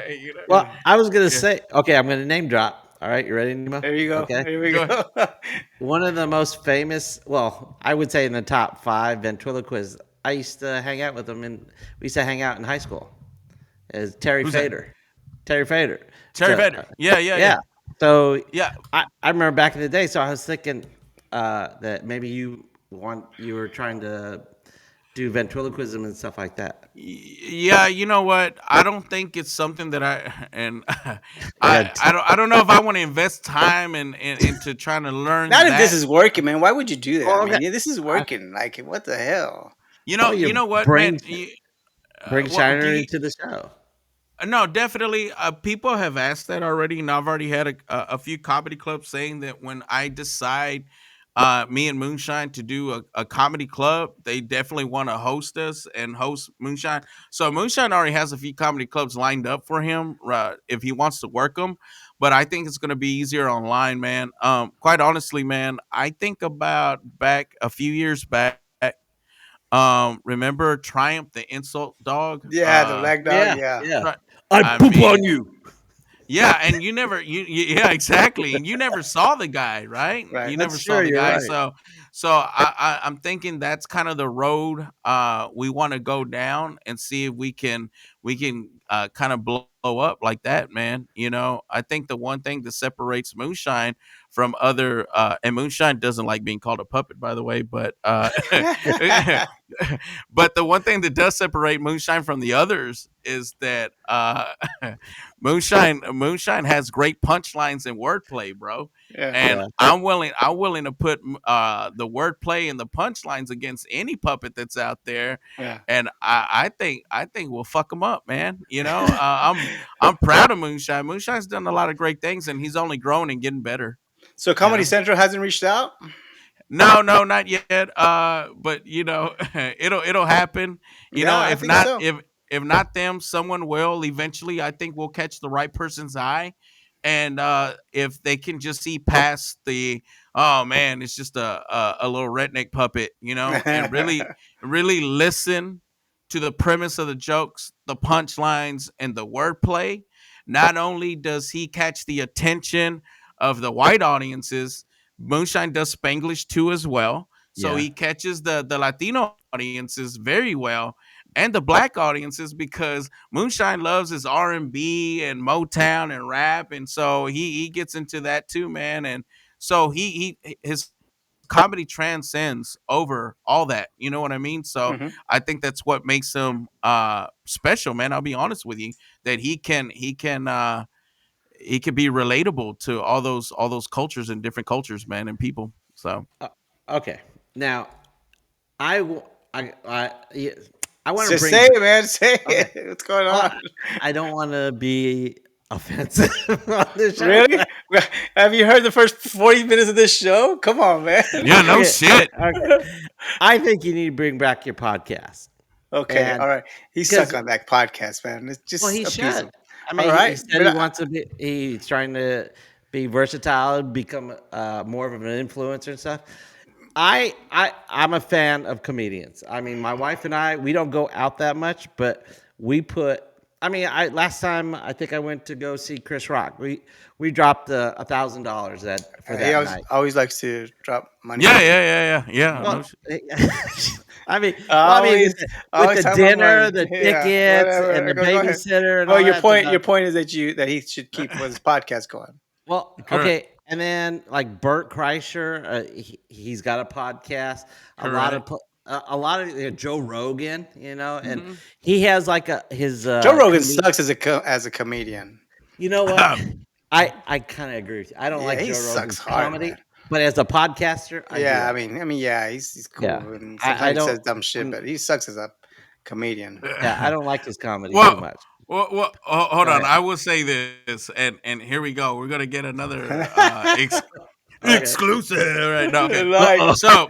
well, Yeah. I was gonna Yeah. say, okay, I'm gonna name drop. All right, you ready, Nemo? There you go. Okay. There we Go. go. One of the most famous, well, I would say in the top five ventriloquists. I used to hang out with him, and we used to hang out in high school. Is Terry Who's that? Fader. Terry Fader. Terry So, Vader. Yeah, yeah, yeah. yeah. So Yeah. I remember back in the day. So I was thinking that maybe you were trying to do ventriloquism and stuff like that. Yeah, you know what? I don't think it's something that I and I got I don't know if I want to invest time into trying to Not learn if this that. is working, man. Why would you do that? I oh, mean, okay. yeah, this is I, working. Like, what the hell? well, You your know what, man? brain bring Well, do Shiner you, into the show. no, definitely. People have asked that already, and I've already had a few comedy clubs saying that when I decide, me and Moonshine to do a comedy club, they definitely want to host us and host Moonshine. So Moonshine already has a few comedy clubs lined up for him if he wants to work them. But I think it's going to be easier online, man. Quite honestly, man, I think about back a few years back. Remember Triumph the Insult Dog? Yeah, the black dog. Yeah, Yeah, yeah. Tri- I I poop on mean, you. yeah, and yeah, exactly. And you never saw the guy, right? right. You never That's saw true. the You're guy. right. So I'm thinking that's kind of the road we want to go down and see if we can kind of blow up like that, man. You know, I think the one thing that separates Moonshine from other and Moonshine doesn't like being called a puppet, by the way, but but the one thing that does separate Moonshine from the others is that Moonshine has great punchlines and wordplay, bro. yeah, And Yeah. I'm willing to put the wordplay and the punchlines against any puppet that's out there, yeah. and I think we'll fuck him up, man. You know, I'm proud of Moonshine. Moonshine's done a lot of great things, and he's only growing and getting better. So You Comedy know. Central hasn't reached out. No, no, not yet. But it'll happen. You Yeah, know, I if think not so. if not them, someone will eventually. I think we'll catch the right person's eye, and if they can just see past the oh man, it's just a little redneck puppet, and really listen to the premise of the jokes, the punchlines, and the wordplay. Not only does he catch the attention of the white audiences, Moonshine does Spanglish too as well. So Yeah. he catches the Latino audiences very well and the black audiences because Moonshine loves his R&B and Motown and rap, and so he gets into that too, man. And so his comedy transcends over all that. You know what I mean? So hmm I think that's what makes him special, man. I'll be honest with you that he can be relatable to all those cultures and different cultures, man, and people. So Uh, okay. Now, I will. Yeah, I want to Just bring. say it, man. Say Okay. it. What's going Well, on? I don't want to be offensive on this show. Really? Have you heard the first 40 minutes of this show? Come on, man. yeah, no Okay. shit. Okay. I think you need to bring back your podcast, Okay, and all right. He's stuck because on that podcast, man. Let's well, just he appease him. should. I All mean, he right, said but he wants to be. He's trying to be versatile, become more of an influencer and stuff. I'm a fan of comedians. I mean, my wife and I, we don't go out that much, but we put. I mean, I last time I think I went to go see Chris Rock. We dropped $1,000 that for he that night. always likes to drop money Yeah, on yeah, people. yeah, yeah, yeah. Well, No, I mean, Always, with always the talking about dinner, money. the Yeah, tickets, and whatever. the Go ahead. babysitter, and Well, all your that. It's point, about your point is that he should keep his podcast going. well, correct, okay, and then like Bert Kreischer, he's got a podcast. correct. A lot of Joe Rogan, and Hmm. he has like a his Joe Rogan comedian. sucks as as a comedian. You know what? I kind of agree with you. I don't Yeah, like he Joe sucks Rogan's hard, comedy, man. but as a podcaster, I do Yeah, like it. yeah, he's Yeah, cool, and I sometimes he don't. says dumb shit, I'm, but he sucks as a comedian. yeah, I don't like his comedy too well, much. hold Go on. ahead. I will say this, and here we go. We're gonna get another Okay. exclusive right now. Okay, Like, so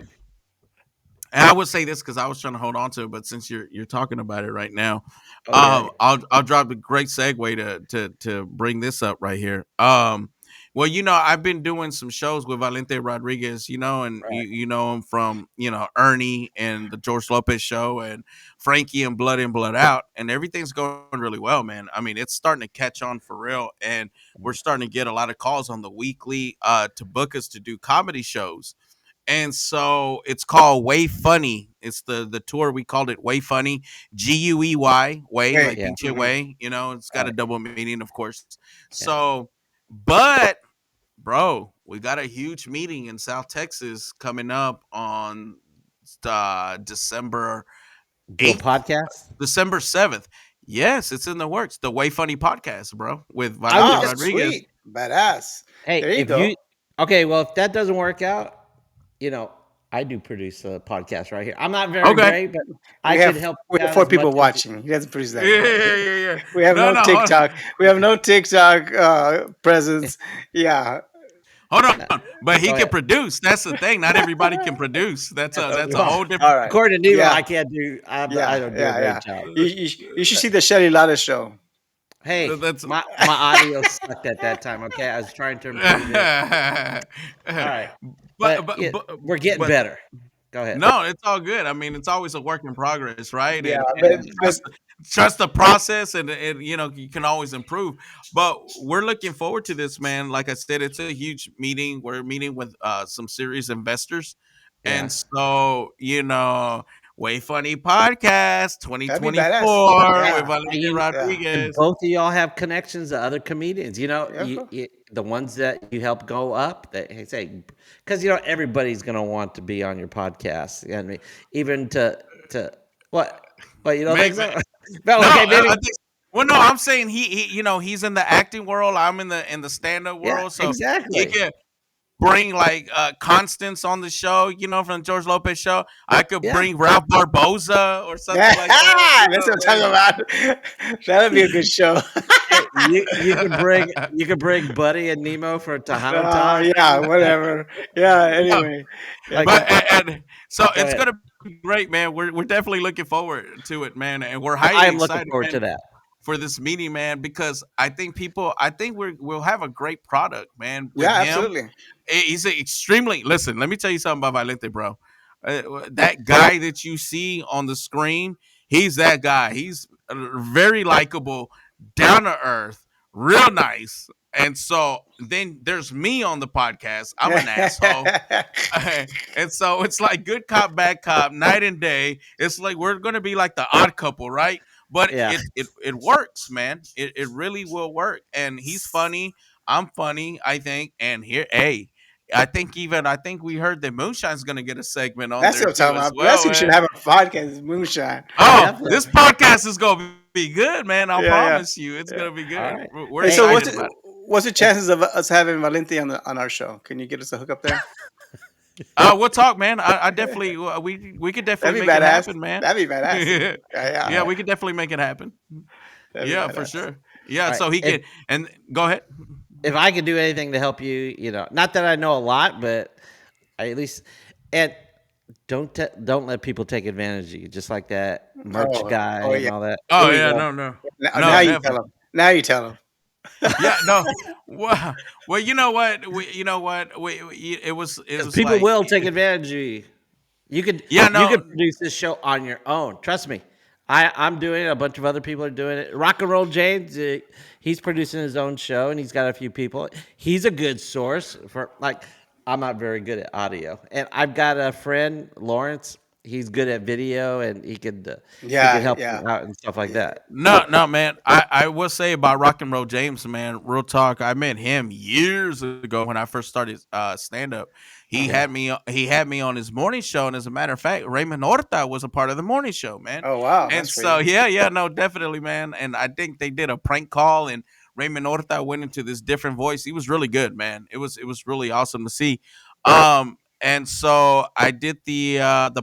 and I would say this because I was trying to hold on to it, but since you're talking about it right now, Okay. I'll drop a great segue to bring this up right here. Well, I've been doing some shows with Valente Rodriguez, and Right. you know him from Ernie and the George Lopez show and Frankie and Blood In Blood Out, and everything's going really well, man. I mean, it's starting to catch on for real, and we're starting to get a lot of calls on the weekly to book us to do comedy shows, and so it's called Way Funny. It's the tour. We called it Way Funny, Guey, way hey, like Yeah. pinche way. It's got a Right. double meaning, of course. Yeah. So, but bro, we got a huge meeting in South Texas coming up on December. Do a 8th, podcast? December 7th. Yes, it's in the works. The Way Funny podcast, bro, with I would Valente Oh, just Rodriguez. sweet, badass. Hey, There you if you go. okay, well, if that doesn't work out, you know, I do produce a podcast right here. I'm not very Okay. great, but I We could have help we you have out four as much people as watching. He doesn't produce Yeah, that good. yeah, yeah, yeah. We have No, no no, hold TikTok. We have no TikTok presence. Yeah. hold on. But he go can ahead. produce. That's the thing. Not everybody can produce. That's a Well, whole different. All right. according to Nemo, Yeah. I can't do. I Yeah. don't do a Yeah. great Yeah. job. You should see the Shelly Lotta show. Hey, That's. my audio sucked at that time. Okay, I was trying to improve it. All right, but but but yeah, but we're getting but better. Go ahead. no, it's all good. I mean, it's always a work in progress, right? Yeah. And trust the process, and you can always improve. But we're looking forward to this, man. Like I said, it's a huge meeting. We're meeting with some serious investors, Yeah, and so Way Funny Podcast That'd be badass. 2024 with Yeah. Valente Yeah. and Rodriguez. both of y'all have connections to other comedians. Yeah. Of course. The ones that you help go up. That hey, say, because everybody's gonna want to be on your podcast. I mean, even to what? What you don't think Man, so? No, no, okay, maybe. I think. Well, no, I'm saying he's in the acting world. I'm in the stand up Yeah, world. So he exactly. can bring like Constance on the show. From the George Lopez show. I could Yeah. bring Ralph Barboza or something like that. That's what I'm talking about. That'd be a good show. Hey, you could bring Buddy and Nemo for Tejano time. Yeah, whatever. Yeah, No, anyway. Yeah, Like, go but ahead. so go it's ahead. gonna be great, man. We're definitely looking forward to it, man, and we're I highly am looking excited, forward man, to that. for this meeting, man, because I think we'll have a great product, man, with Yeah, him. absolutely. He's extremely listen. Let me tell you something about Valente, bro. That guy that you see on the screen, he's that guy. He's very likable, down to earth, real nice. And so then there's me on the podcast. I'm an asshole. And so it's like good cop, bad cop, night and day. It's like we're gonna be like the odd couple, right? But Yeah. it works, man. It really will work. And he's funny. I'm funny, I think. And here, hey, I think we heard that Moonshine's gonna get a segment on That's there what I'm too talking as about. That's well, who should man. have a podcast, Moonshine. Oh, Definitely. this podcast is gonna be good, man. I'll Yeah, promise you, it's yeah. gonna be All good. right. We're Hey, Hey, so excited about it. what's the chances of us having Valenti on our show? Can you get us a hook up there? We'll talk, man. I definitely we could definitely That'd be make it badass. happen, man. That'd be badass. Yeah, Yeah, yeah, yeah. we could definitely make it happen. That'd be Yeah, for badass. sure. Yeah, all right. so he can and go ahead. If I could do anything to help you, not that I know a lot, but I at least and don't let people take advantage of you, just like that merch guy Oh and yeah. all that. Oh Here we yeah, go. no, no, Now no, you never. tell him. Now you tell him. Yeah, no. Well, you know what? It Because was people like, will take advantage of you. You could yeah, you no, could produce this show on your own. Trust me. I'm doing it. A bunch of other people are doing it. Rock and Roll James, he's producing his own show, and he's got a few people. He's a good source for like. I'm not very good at audio, and I've got a friend Lawrence. He's good at video, and he could Yeah, help yeah. you out and stuff like that. no, no, man. I will say about Rock and Roll James, man. Real talk. I met him years ago when I first started stand up. He Yeah. had me on his morning show, and as a matter of fact, Raymond Horta was a part of the morning show, man. Oh wow, And that's so crazy. yeah, no, definitely, man. And I think they did a prank call, and Raymond Horta went into this different voice. He was really good, man. It was really awesome to see. And so I did the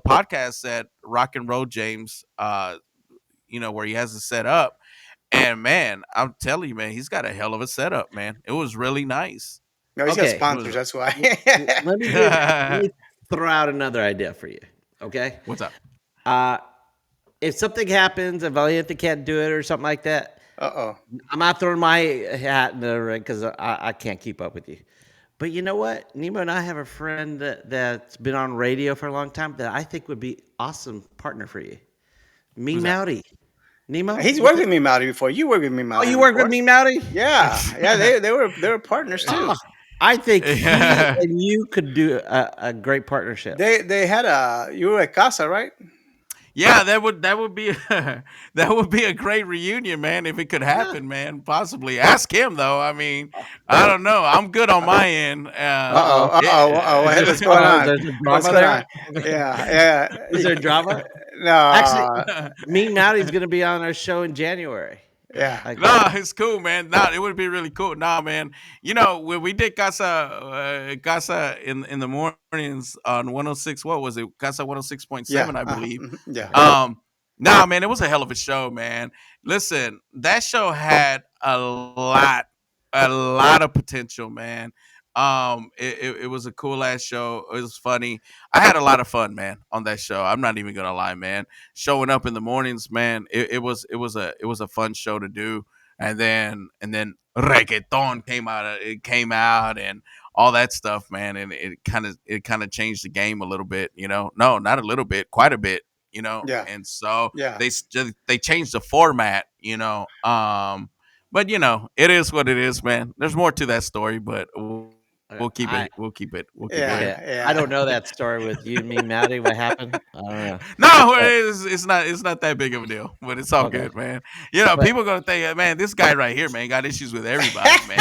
podcast at Rock and Roll James, where he has it set up. And man, I'm telling you, man, he's got a hell of a setup, man. It was really nice. No, he's got Okay, It sponsors. was. That's why. let me throw out another idea for you. Okay, What's up? uh, if something happens and Valiente can't do it or something like that, Uh-oh. I'm not throwing my hat in the ring because I can't keep up with you. But you know what? Nemo and I have a friend that's been on radio for a long time that I think would be awesome partner for you. Me Who's that? Mouty. Nemo? He's worked with me, Mouty, before. You worked with me, Oh, Mouty. you work with before. me, Mouty? Yeah, yeah. They were partners too. Oh, I think he Yeah, and you could do a great partnership. They had you were at Casa, right? that would be that would be a great reunion, man, if it could Yeah. happen, man. Possibly. Ask him though. I mean, I don't know. I'm good on my end. Uh-oh. Yeah. What's going on? There's a What's drama going on? there. Yeah, yeah. Is there drama? Actually, No. me and Maddie's gonna be on our show in January. Yeah. Like, Nah, it's cool, man. Nah, it would be really cool. Nah, man. You know, when we did Casa in the mornings on 106, what was it? Casa Yeah. 106.7, I believe. Yeah. Um, nah, man, it was a hell of a show, man. Listen, that show had a lot of potential, man. It was a cool ass show. It was funny. I had a lot of fun, man, on that show. I'm not even gonna lie, man. Showing up in the mornings, man, it was a fun show to do. And then reggaeton came out. It came out and all that stuff, man, and it kind of changed the game a little bit, No, not a little bit, quite a bit, Yeah. And so Yeah. they changed the format, But it is what it is, man. There's more to that story, but we'll keep I it. We'll keep it Yeah. here. okay. I Yeah. don't know that story with you, me, and Maddie. What happened? I don't know. No, But it's not that big of a deal, but it's all okay. good, man. But People gonna think, man, this guy right here, man, got issues with everybody, man.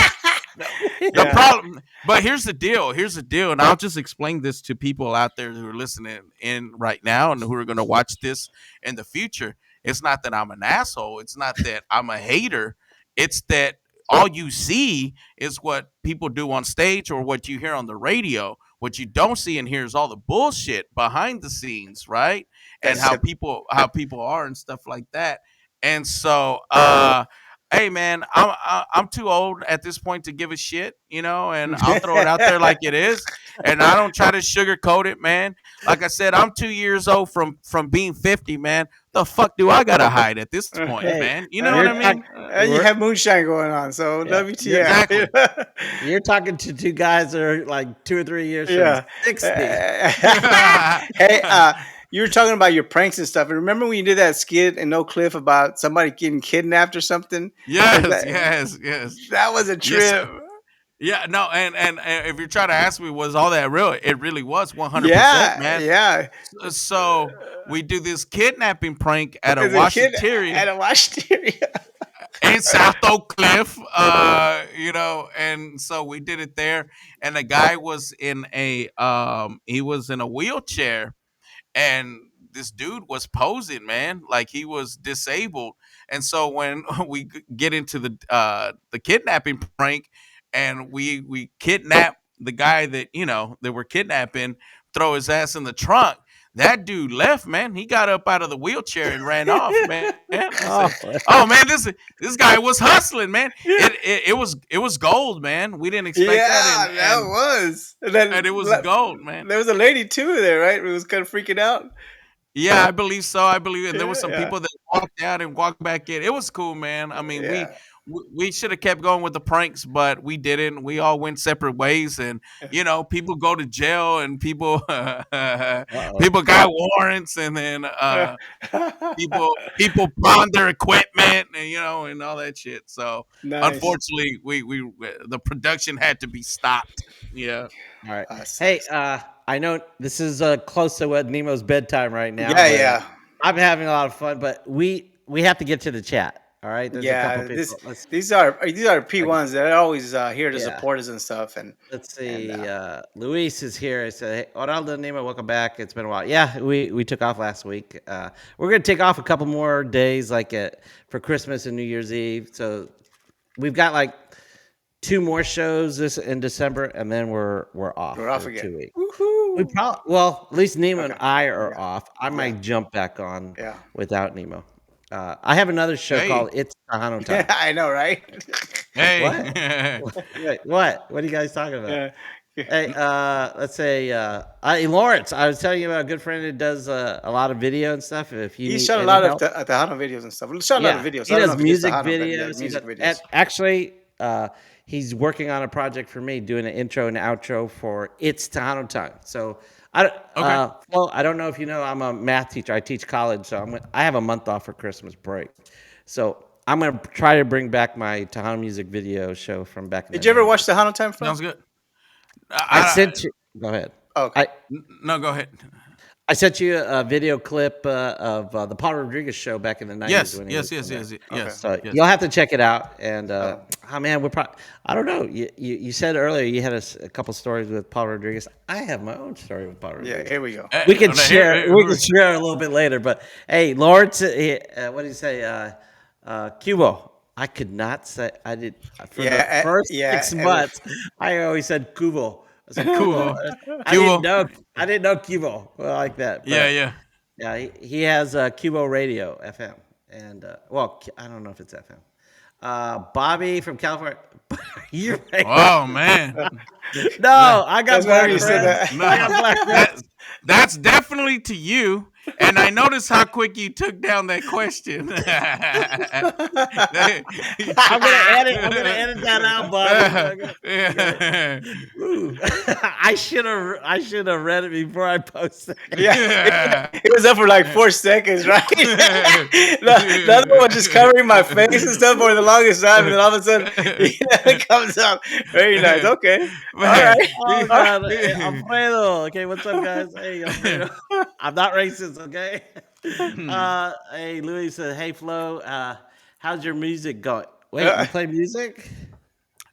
The Yeah. problem, but here's the deal. Here's the deal, and I'll just explain this to people out there who are listening in right now and who are going to watch this in the future. It's not that I'm an asshole. It's not that I'm a hater. It's that all you see is what people do on stage or what you hear on the radio. What you don't see and hear is all the bullshit behind the scenes, right? And That's how it. people are and stuff like that. And so, hey man, I'm too old at this point to give a shit, and I'll throw it out there like it is, and I don't try to sugarcoat it, man. Like I said, I'm 2 years old from being 50, man. The fuck do I gotta hide at this point, hey, man? You know what Uh, I you're mean? talking. and you have moonshine going on, so Yeah, you're WTF? Exactly. you're talking to two guys that are like 2 or 3 years from Yeah. 60. Hey, you were talking about your pranks and stuff. And remember when you did that skit in Oak Cliff about somebody getting kidnapped or something? And Yes, that, yes, yes, that was a yes. trip. Yeah, no, and if you're trying to ask me, was all that real? It really was 100%, Yeah, man. yeah. So we do this kidnapping prank at a As a kid Washington at a Washington. in South Oak Cliff, and so we did it there. And the guy was in a wheelchair, and this dude was posing, man, like he was disabled. And so when we get into the kidnapping prank, and we kidnap the guy that we're kidnapping, throw his ass in the trunk. That dude left, man. He got up out of the wheelchair and ran off, man. I said, Oh, "Oh man, this guy was hustling, man. It was gold, man. We didn't expect that, Yeah, and that and was. And then and it was gold, man. there was a lady too there, right? Who was kind of freaking out. Yeah, I believe so. I believe, and there was some Yeah, people that walked out and walked back in. It was cool, man. I mean, we yeah. we, we should have kept going with the pranks, but we didn't. We all went separate ways, and people go to jail, and people uh-oh. people got warrants, and then people pawn their equipment, and and all that shit. So Nice. unfortunately, we the production had to be stopped. Yeah. All right. Hey, Sucks. I know this is close to what Nemo's bedtime right now, Yeah, but yeah, I'm having a lot of fun. But we have to get to the chat. All right. There's a couple yeah. This people. Let's these are okay. P1s that are always here to Yeah. support us and stuff. Let's And see. Luis is here. I said, "Hey, Oraldo Nemo, welcome back. It's been a while." Yeah, we took off last week. We're gonna take off a couple more days, like for Christmas and New Year's Eve. So we've got like two more shows this in December, and then we're off we're off for again. 2 weeks. We Woohoo! probably well, at least Nemo and Okay. I are Yeah, off. I yeah, might jump back on yeah. without Nemo. I have another show Hey, called It's Tejano Yeah, Time. I know, right? hey. What? Wait, what? What are you guys talking about? Yeah. Hey, let's say, Lawrence. I was telling you about a good friend that does a lot of video and stuff. If you He need shot a any lot of help, Tejano videos and stuff. He shot a lot of yeah, videos. he I don't know does if he does music Tejano, but yeah, videos. He does, music videos. actually, he's working on a project for me, doing an intro and outro for It's Tejano Time. So Okay. well, I don't know if you know, I'm a math teacher. I teach college, so I have a month off for Christmas break. So I'm gonna try to bring back my Tejano music video show from back in the Did you ever watch '90s. Tejano Time, Flo? Sounds good. I I, sent you. Go ahead. Oh, okay. I no, go ahead. I sent you a video clip of the Paul Rodriguez show back in the '90s Yes, when he was yes, yes, on there. yes, Okay. yes, So yes. you'll have to check it out. And Oh, oh man, we're probably I don't know. You said earlier you had a couple stories with Paul Rodriguez. I have my own story with Paul yeah. Rodriguez. Here we go. We can Here, share. We can share a little bit later. But hey, Lawrence, what did he say? Cubo. I could not say. I did for the Yeah, first yeah. 6 months. I always said Cubo. I said Cubo. Cubo, I didn't Cubo. know. I didn't know Cubo like that. Yeah, But yeah. yeah, he has Cubo Radio FM, and well, I don't know if it's FM. Bobby from California. You're right. Oh man. That- No, I got That's whenever black you said friends. that. I got no, black that friends. that's definitely to you. And I noticed how quick you took down that question. I'm gonna edit that out, Bobby. I'm gonna, ooh. I should have read it before I posted it. Yeah, it was up for like 4 seconds, right? The other one was just covering my face and stuff for the longest time, and then all of a sudden, it comes up. Very nice. Okay. All Man, right. Oh All God, Alfredo. Okay, what's up, guys? Hey, Alfredo. I'm not racist, okay? Hey, Louis said, "Hey, Flo, how's your music going?" Wait, you right. play music?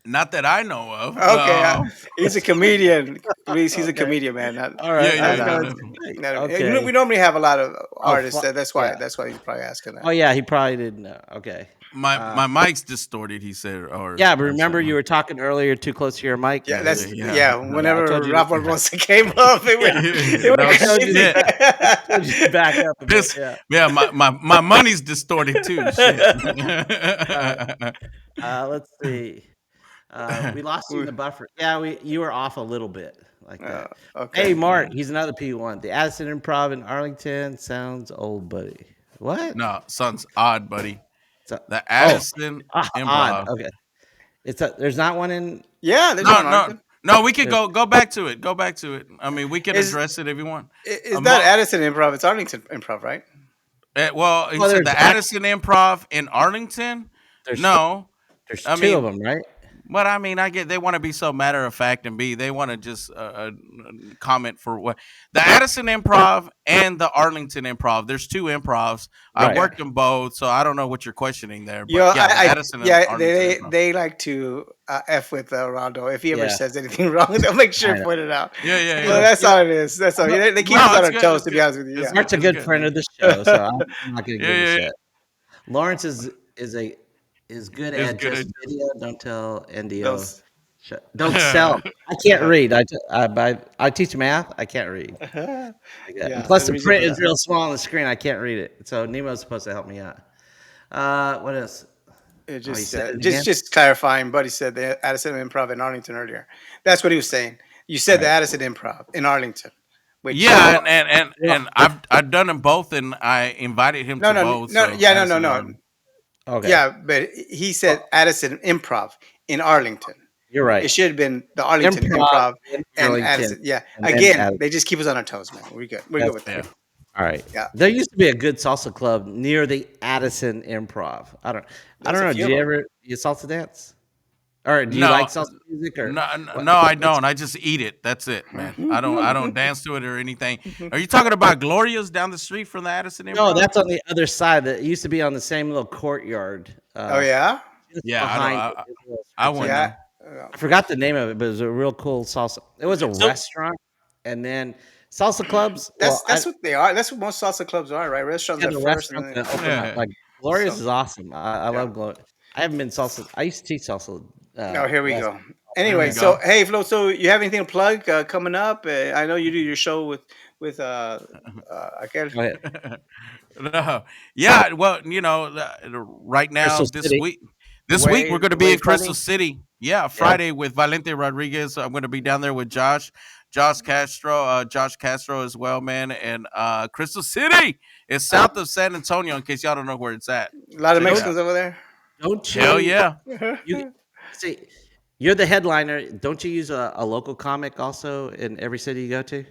not that I know of. Okay. He's a comedian. He's a Okay. comedian, man. Not, All Yeah, right. I yeah, not, didn't know no, uh, it's no. not okay. we normally have a lot of Oh, artists. That's why. yeah. That's why he's probably asking Oh, that. yeah. He probably didn't know. Okay. My mic's distorted. He said, Yeah, but or remember you something. were talking earlier too close to your mic. Yeah, Yeah, that's yeah. yeah. Yeah, I Whenever told you. Rafa Barbosa came up, it No went Told you, crazy. shit. told you to back up a bit. This, Yeah. yeah, my money's distorted too. Shit. Uh, let's see. We lost you in the buffer. Yeah, you were off a little bit like Uh, that. Hey, okay. Mark, he's another P1. The Addison Improv in Arlington sounds old, buddy. What? No, son's odd, buddy. So, The oh, Addison odd. Improv. Okay. There's not one in. Yeah, there's No, one no, Arlington. no. We could There's, go back to it. Go back to it. I mean, we can Is address it if you want. is not Mo- Addison Improv? It's Arlington Improv, right? well, he well, said the Addison Improv in Arlington. there's No, there's I two of mean, them, right? but I mean, I get they want to be so matter of fact and be they want to just comment for what the Addison Improv and the Arlington Improv. There's two improvs. I Right. Yeah. worked them both, so I don't know what you're questioning there. Yo, But yeah, the I Addison and yeah, Arlington Improv. they like to f with Rondo. If he ever Yeah, saess anything wrong, they'll make sure I to know. point it out. Yeah, yeah, So yeah. that's all it is. That's all. They keep us No, on it's our good. toes, It's to be good. honest with you. It's Yeah. good. Mark's a It's good good. friend of the show, so I'm not gonna Yeah, give a yeah, yeah. shit. Lawrence is good It's at good. just video. Don't tell NDO. Those. Don't sell. I can't read. I teach math. I can't read. Like that. And Yeah, plus, there's a the reason print for is that. real small on the screen. I can't read it. So Nemo's supposed to help me out. What else? It Oh, he just said it again. just clarifying. Buddy said the Addison Improv in Arlington earlier. That's what he was saying. You All said the right. Addison Improv in Arlington, which Yeah, Well, well, and I've done them both, and I invited him no, to no, both. no, So yeah, no, Addison and no, no. Arlington. okay. Yeah, but he said Well, Addison Improv in Arlington. you're It right. should have been the Arlington Improv Improv in and Arlington, Addison. Yeah. and then Again, Addison. they just keep us on our toes, man. We're good. We're good That's with that. Yeah. all right. Yeah. There used to be a good salsa club near the Addison Improv. I There's don't a know. few Did of you them. ever you salsa dance? Or do you No, like salsa music or what? no, I What's don't. I just eat it. That's it, man. I don't dance to it or anything. Are you talking about Gloria's down the street from the Addison No, Improv? that's on the other side. That used to be on the same little courtyard. Oh yeah. Just Yeah, I don't. behind it. There's a little I strip wouldn't center. Yeah. know. I forgot the name of it, but it was a real cool salsa. It was a So restaurant, and then salsa clubs. Well, That's what they are. That's what most salsa clubs are, right? Restaurants yeah, at the first, and restaurants then that open up. Yeah. Like Glorious so is awesome. I yeah. love Glorious. I haven't been salsa. I used to teach salsa. Oh, here we Last. go. There we Anyway, go. so hey, Flo. So you have anything to plug coming up? I know you do your show with Akel. Go ahead. No. Yeah. Well, right now Crystal City. this week we're going to be Way in Crystal funny. City. Yeah, Yeah. Friday with Valente Rodriguez. I'm going to be down there with Josh Castro as well, man. And Crystal City is south of San Antonio. In case y'all don't know where it's at, A lot of check it Don't out. Mexicans over there. don't Hell you yeah. you see You're the headliner. Don't you use a local comic also in every city you go to?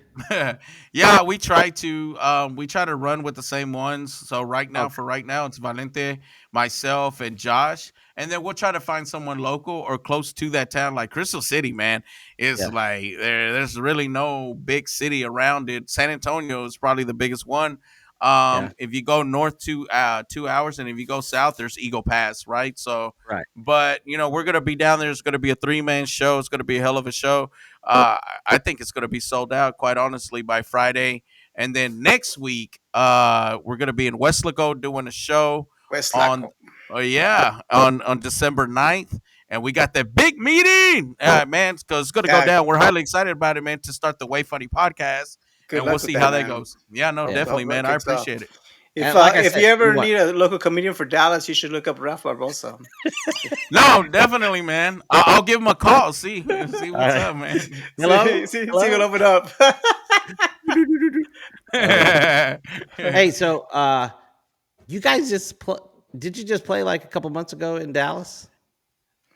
Yeah, we try to run with the same ones. So Okay. right now, it's Valente, myself, and Josh, and then we'll try to find someone local or close to that town. Like Crystal City, man, is Yeah. like there's really no big city around it. San Antonio is probably the biggest one. Yeah. If you go north to 2 hours, and if you go south, there's Eagle Pass, right? So, Right. but we're gonna be down there. It's gonna be a 3-man show. It's gonna be a hell of a show. I think it's going to be sold out, quite honestly, by Friday. And then next week, we're going to be in Westlaco doing a show West on, Laco. yeah, on December 9th. And we got that big meeting, man, because it's going to go Yeah, down. We're highly excited about it, man, to start the Way Funny podcast. good And we'll luck with see that, how that man. goes. Yeah, no, Yeah. Good definitely, man. luck I and stuff. appreciate it. If And like I if said, you you ever want need a local comedian for Dallas, you should look up Ralph Barbosa. No, definitely, man. I'll give him a call. See all what's right. up, man. Hello? See what Hello? open up. All right. Hey, so you guys did you just play like a couple months ago in Dallas?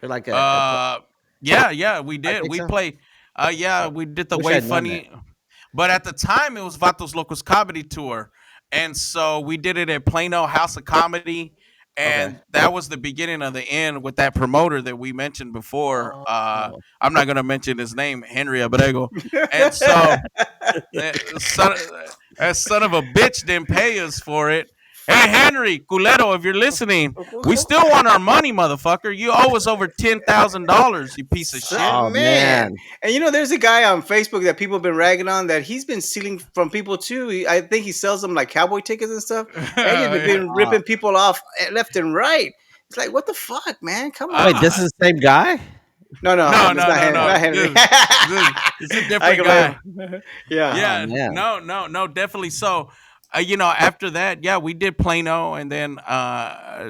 Or like Uh, yeah, we I did. think We so. play. Yeah, Oh, we did I the wish Way I'd known that. Funny, but at the time it was Vatos Locos Comedy Tour, and so we did it at Plano House of Comedy, Okay. and that was the beginning of the end with that promoter that we mentioned before. Oh. I'm not gonna mention his name, Henry Abrego, and so son of a bitch didn't pay us for it. Hey Henry Culero, if you're listening, we still want our money, motherfucker. You owe us over $10,000, you piece of shit. Oh Man, man. and there's a guy on Facebook that people have been ragging on that he's been stealing from people too. I think he sells them like cowboy tickets and stuff, and he's Yeah. been Uh, ripping people off left and right. It's like, what the fuck, man? Come wait, on. this is the same guy? No, no, No, it's no, not no, Henry. no. Not Henry. This is a I different can blame guy. him. Yeah. Oh Yeah, man. no, definitely. So, after that, yeah, we did Plano, and then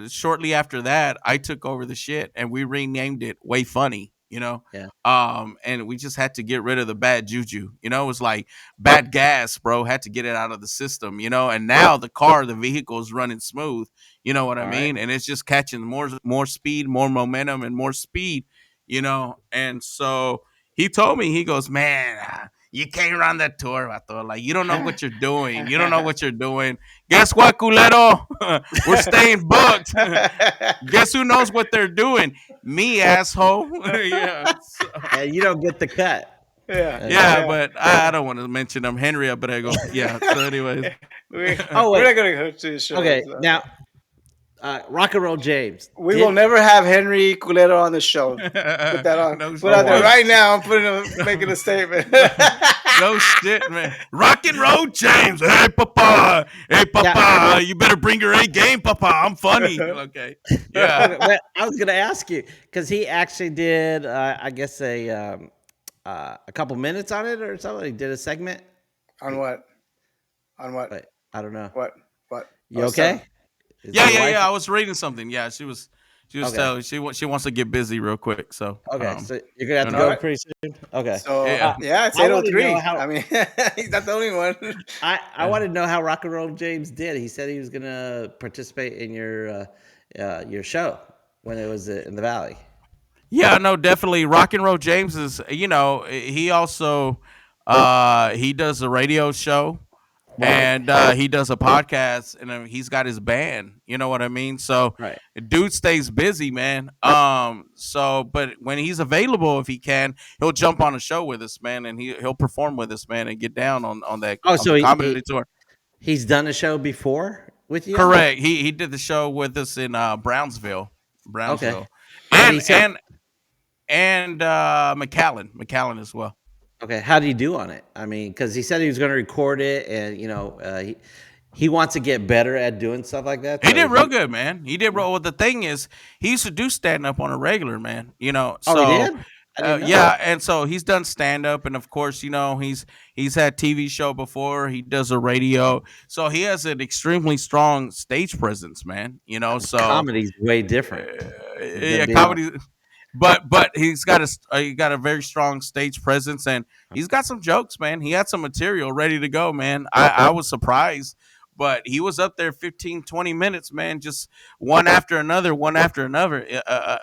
shortly after that, I took over the shit, and we renamed it Way Funny. Yeah. And we just had to get rid of the bad juju. It was like bad gas, bro. Had to get it out of the system. And now the vehicle is running smooth. You know what I All right. mean? And it's just catching more speed, more momentum, and more speed. And so he told me, he goes, man, you can't run that tour. I thought, like, you don't know what you're doing. You don't know what you're doing. Guess what, culero? We're staying booked. Guess who knows what they're doing? Me, asshole. Yeah. And you don't get the cut. Yeah. Yeah, Yeah. but I don't want to mention them. Henry Abrego. Yeah. So, anyways. We're Oh wait. not gonna go to the show. Okay. Now, Rock and Roll James. We will never have Henry Culero on the show. Put that on. No, Put out there no right now. Making a statement. no shit, man. Rock and roll, James. Hey, papa. Hey, papa. You better bring your A game, papa. I'm funny. Okay. Yeah. Well, I was going to ask you because he actually did, I guess, a couple minutes on it or something. He did a segment. On what? On what? But I don't know. What? What? You Oh, okay? so- Is Yeah, your yeah, wife- yeah. I was reading something. Yeah, she was Okay. telling she wants to get busy real quick. So Okay, so you're gonna have to no. go Alright. pretty soon. Okay, So Yeah. yeah, it's I wanted to 8:03. know how- I mean, he's not the only one. I wanted to know how Rock and Roll James did. He said he was gonna participate in your show when it was in the Valley. Yeah, no, definitely. Rock and Roll James is, he also he does a radio show, and he does a podcast, and he's got his band. You know what I mean? So, Right. dude stays busy, man. But when he's available, if he can, he'll jump on a show with us, man, and he'll perform with us, man, and get down on that Oh, on so the comedy tour. he's done a show before with you. Correct. He did the show with us in Brownsville, Okay. and he said- McAllen as well. Okay, how did he do on it? I mean, because he said he was going to record it, and he wants to get better at doing stuff like that. He so did real good, man. He did real. Well, the thing is, he used to do stand up on a regular, man. So Oh, he did? I didn't know. yeah, and so he's done stand up, and of course, he's had TV show before. He does a radio, so he has an extremely strong stage presence, man. So Comedy's way different. yeah, being- comedy. But he got a very strong stage presence, and he's got some jokes, man. He had some material ready to go, man. I was surprised, but he was up there 15, 20 minutes, man, just one after another,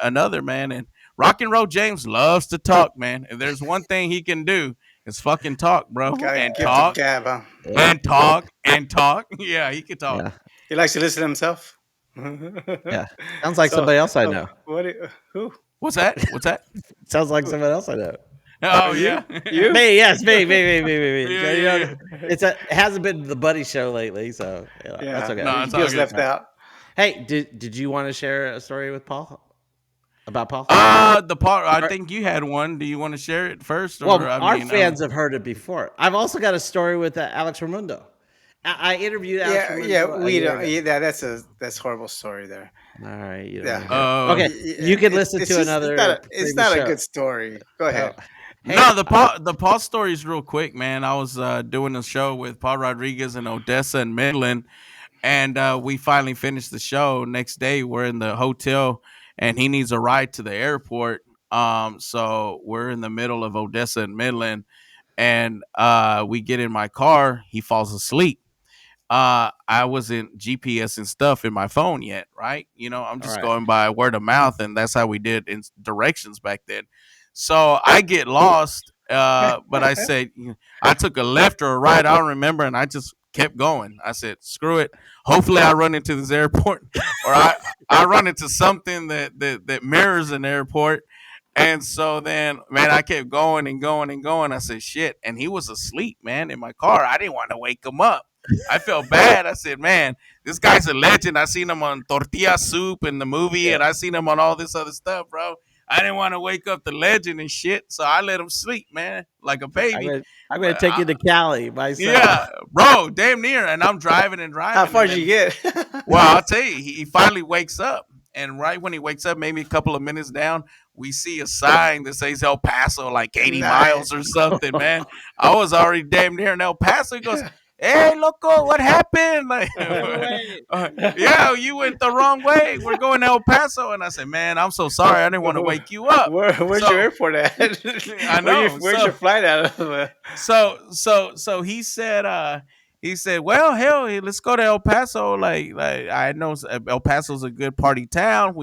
another, man. And Rock and Roll James loves to talk, man. If there's one thing he can do, it's fucking talk, bro, Got a and gift of talk gab, huh? Yeah, and talk and talk. Yeah, he can talk. yeah, He likes to listen to himself. yeah. Sounds like so, somebody else I so know. what? Who? What's that? What's that? Sounds like somebody else I know. Oh You? yeah, You? Me, yes, me. yeah, You yeah, know, yeah. it hasn't been the buddy show lately, so that's Yeah, okay. No, he it's all feels good. left out. Hey, did you want to share a story with Paul about Paul? The part I Or- think you had one. Do you want to share it first, or Well, I our mean, I don't. fans have heard it before. I've also got a story with Alex Ramundo. I interviewed Alex Yeah, Ramundo a we year don't. ago. Yeah, that's horrible story there. All right, you don't Yeah, want to hear it. Okay, Uh, you can listen it's to just another it's previous not a show. good story. Go Oh, ahead. hey, no, the Paul story is real quick, man. I was doing a show with Paul Rodriguez in Odessa and Midland, and we finally finished the show. Next day, we're in the hotel, and he needs a ride to the airport. So we're in the middle of Odessa and Midland, and we get in my car. He falls asleep. I wasn't GPS and stuff in my phone yet, right? I'm all just right. going by word of mouth, and that's how we did in directions back then. So I get lost, but I said I took a left or a right, I don't remember, and I just kept going. I said, "Screw it. Hopefully, I run into this airport, or I run into something that mirrors an airport." And so then, man, I kept going and going and going. I said, "Shit!" And he was asleep, man, in my car. I didn't want to wake him up. I felt bad. I said, man, this guy's a legend. I seen him on Tortilla Soup in the movie, Yeah, and I seen him on all this other stuff, bro. I didn't want to wake up the legend and shit, so I let him sleep, man, like a I'm baby. gonna I'm gonna But take you to Cali myself. yeah, bro, damn near. And I'm driving and How driving, far and did you then get? well, I'll tell you, he finally wakes up. And right when he wakes up, maybe a couple of minutes down, we see a sign that says El Paso, like 80 Nice. miles or something, man. I was already damn near in El Paso. He goes, "Hey, loco, what happened?" Like, Wrong way. yeah, you went the wrong way. We're going to El Paso. And I said, man, I'm so sorry. I didn't want to wake you up. Where's your So airport at? I know. Where's your flight out of? So he said, well, hell, let's go to El Paso. Like I know El Paso's a good party town.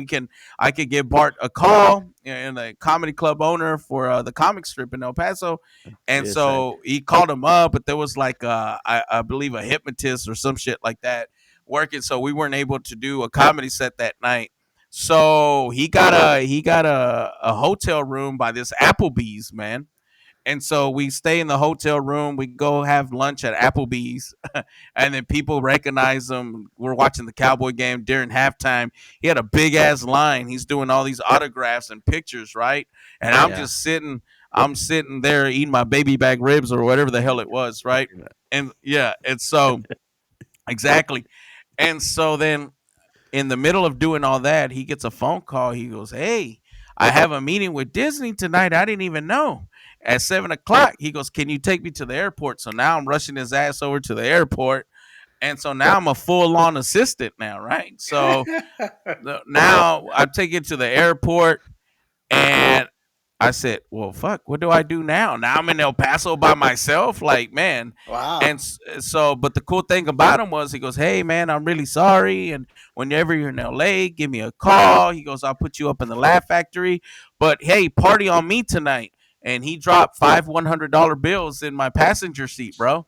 I could give Bart a call, and the comedy club owner for the comic strip in El Paso. And Yes, I. so he called him up, but there was like I believe a hypnotist or some shit like that working, so we weren't able to do a comedy set that night. So he got a hotel room by this Applebee's, man. And so we stay in the hotel room. We go have lunch at Applebee's, and then people recognize him. We're watching the Cowboy game during halftime. He had a big ass line. He's doing all these autographs and pictures, right? And I'm Yeah. just sitting. I'm sitting there eating my baby back ribs or whatever the hell it was, right? And yeah, and so exactly. And so then in the middle of doing all that, he gets a phone call. He goes, "Hey, I have a meeting with Disney tonight. I didn't even know." At 7 o'clock, he goes, "Can you take me to the airport?" So now I'm rushing his ass over to the airport. And so now I'm a full on assistant now, right? So now I take it to the airport, and I said, "Well, fuck, what do I do now? Now I'm in El Paso by myself, like, man." Wow. And so, but the cool thing about him was, he goes, "Hey, man, I'm really sorry, and whenever you're in LA, give me a call." He goes, "I'll put you up in the Laugh Factory, but hey, party on me tonight." And he dropped five $100 bills in my passenger seat, bro.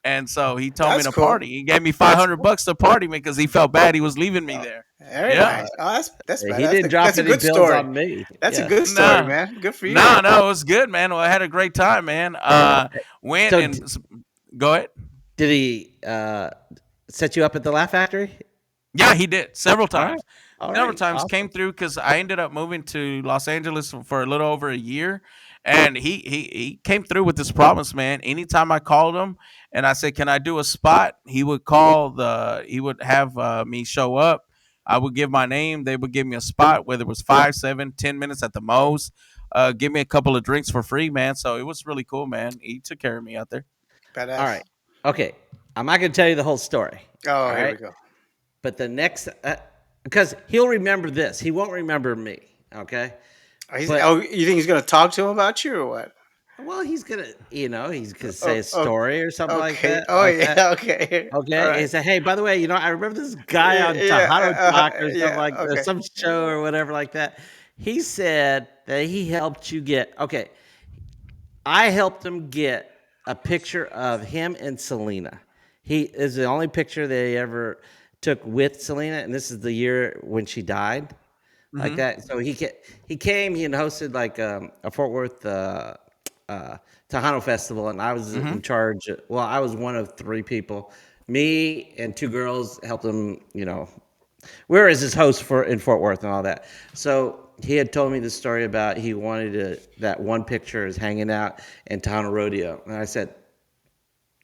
And so he told me That's to cool. party. He gave me five That's hundred cool. bucks to party me because he felt bad he was leaving me Oh, there. very Yeah. nice. Oh, that's He bad. didn't drop That's a any good bills story. on me. That's a Yeah. good story, Nah, man. Good for you. no, it was good, man. Well, I had a great time, man. Went So and go ahead. did he set you up at the Laugh Factory? Yeah, he did several All right. times. All Several right. times came Awesome. through because I ended up moving to Los Angeles for a little over a year, and he came through with this promise, man. Anytime I called him and I said, "Can I do a spot?" He would have me show up. I would give my name. They would give me a spot, whether it was 5, 7, 10 minutes at the most. Give me a couple of drinks for free, man. So it was really cool, man. He took care of me out there. All Badass. right. Okay. I'm not going to tell you the whole story. Oh, All here we right. go. But the next, because he'll remember this, he won't remember me. Okay. But Oh, you think he's gonna talk to him about you or what? well, he's gonna, he's gonna say Oh, a story or something like okay. that. Oh Okay. yeah. Okay. All Okay. He right. said, hey, by the way, I remember this guy Yeah. on Tejano Talk or something Yeah. like or Okay. some show or whatever like that. He said that he helped you get. Okay, I helped him get a picture of him and Selena. He is the only picture they ever took with Selena, and this is the year when she died, like Hmm. that. So he came, he had hosted like a Fort Worth Tejano festival, and I was in Hmm. charge. Well, I was one of three people. Me and two girls helped him, where is his host for in Fort Worth and all that. So he had told me the story about he wanted that one picture is hanging out in Town Rodeo, and I said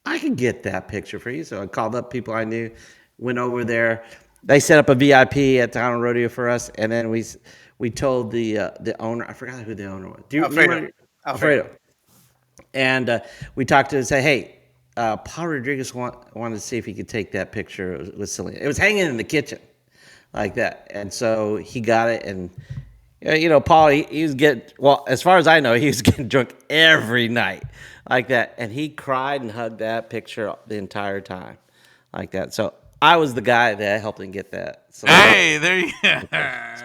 I can get that picture for you. So I called up people I knew, went over there. They set up a VIP at Town Rodeo for us, and then we told the owner. I forgot who the owner was. Do you Alfredo. remember Alfredo. Alfredo? And we talked to him and say, hey, Paul Rodriguez wanted to see if he could take that picture with Selena. It was hanging in the kitchen like that. And so he got it. And, Paul, he was getting, well, as far as I know, he was getting drunk every night like that. And he cried and hugged that picture the entire time like that. So I was the guy that helped him get that Selena Hey, picture. there you.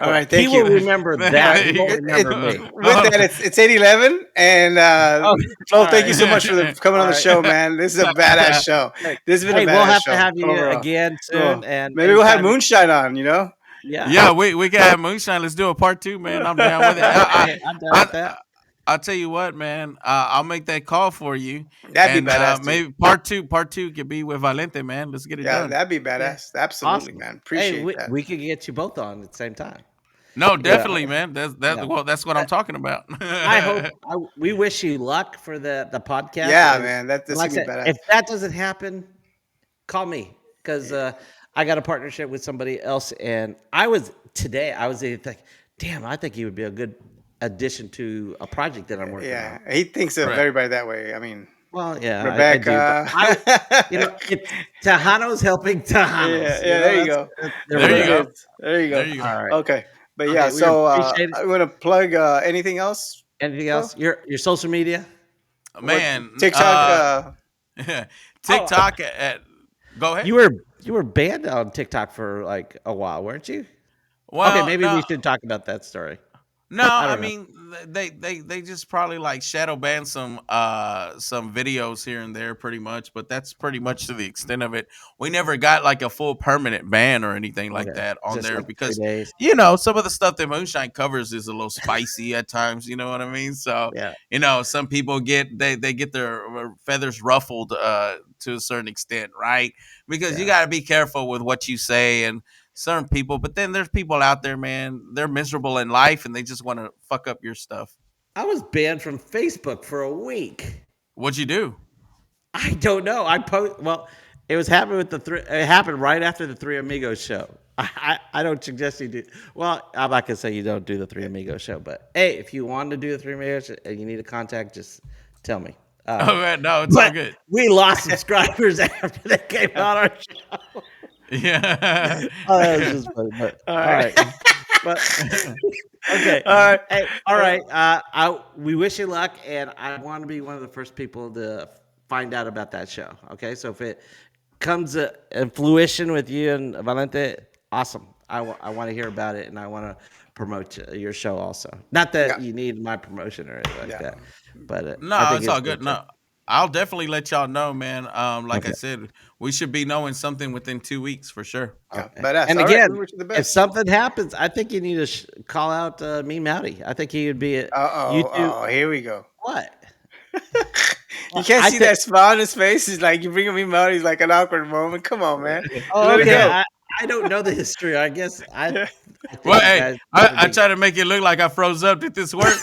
All So right, he thank will you. remember that. He won't It, remember me. with that, it's 8:11, and Oh, Flo, all thank you right. so much for coming All on the right. show, man. This is a badass show. Hey, This has been a hey, we'll badass have to show have you overall. again soon, Cool. and Maybe we'll have anytime. moonshine on. You know. Yeah. Yeah, we can have moonshine. Let's do a part two, man. I'm down with it. Okay, I'm down with that. I I'll tell you what, man. I'll make that call for you, That'd be and badass too. maybe part two could be with Valente, man. Let's get it Yeah, done. that'd be Yeah. badass. Absolutely, Awesome. man. Hey, Appreciate we, that. we could get you both on at the same time. No, Yeah. definitely, man. Yeah. That's what I'm talking about. I hope we wish you luck for the podcast, Yeah, and man. That's like I gonna said, be badass. if that doesn't happen, call me because I got a partnership with somebody else, and I was like, damn, I think he would be a good addition to a project that I'm working Yeah, on. he thinks of Right. everybody that way. I mean, Well, yeah, I do, but Rebecca. it's Tejano's helping Yeah, Tejanos. yeah, there you That's, go. there There That's we what you it go. go. is. There you There go. you go. All right. Okay. But yeah, Okay, we so appreciate it. I'm gonna plug anything else, Anything Flo? else? Your social media? What Man, TikTok, Oh, TikTok go ahead. you were banned on TikTok for like a while, weren't you? Okay, Well, maybe we no, should talk about that story. no, I I don't know. mean they just probably like shadow ban some videos here and there pretty much, but that's pretty much to the extent of it. We never got like a full permanent ban or anything like Okay, that on just there like 3 because days. some of the stuff that Moonshine covers is a little spicy at times, you know what I mean? So, Yeah, some people they get their feathers ruffled to a certain extent, right? Because you yeah. got to be careful with what you say and certain people, but then there's people out there, man, they're miserable in life and they just want to fuck up your stuff. I was banned from Facebook for a week. What'd you do? I don't know. Well, it was happening with the three. It happened right after the Three Amigos show. I don't suggest you do. Well, I'm not gonna say you don't do the Three Amigos show, but hey, if you want to do the Three Amigos and you need a contact, just tell me. Oh man, no, it's all But good. we lost subscribers after they came on our show. Yeah. Oh, that was just funny. But all all right. right, but okay. All right. Hey, all right. We wish you luck, and I want to be one of the first people to find out about that show. Okay, so if it comes in fruition with you and Valente, awesome. I want to hear about it, and I want to promote your show also. Not Yeah. that you need my promotion or anything like Yeah. that, but I No, think it's it's all a good good. show. No, I'll definitely let y'all know, man. Like I Okay. said, we should be knowing something within 2 weeks for sure. Yeah. Okay. Badass. And All right. We again, wish you the if best. something happens, I think you need to call out me, Mowdy. I think he would be a you two. Oh, here we go. What? You Well, can't I see think. that smile on his face. He's like, you bring him out. He's like an awkward moment. Come on, man. Oh, Let it okay. go. I don't know the history. I guess Yeah. I think Well, you hey, guys have a I big. try to make it look like I froze up. Did this work?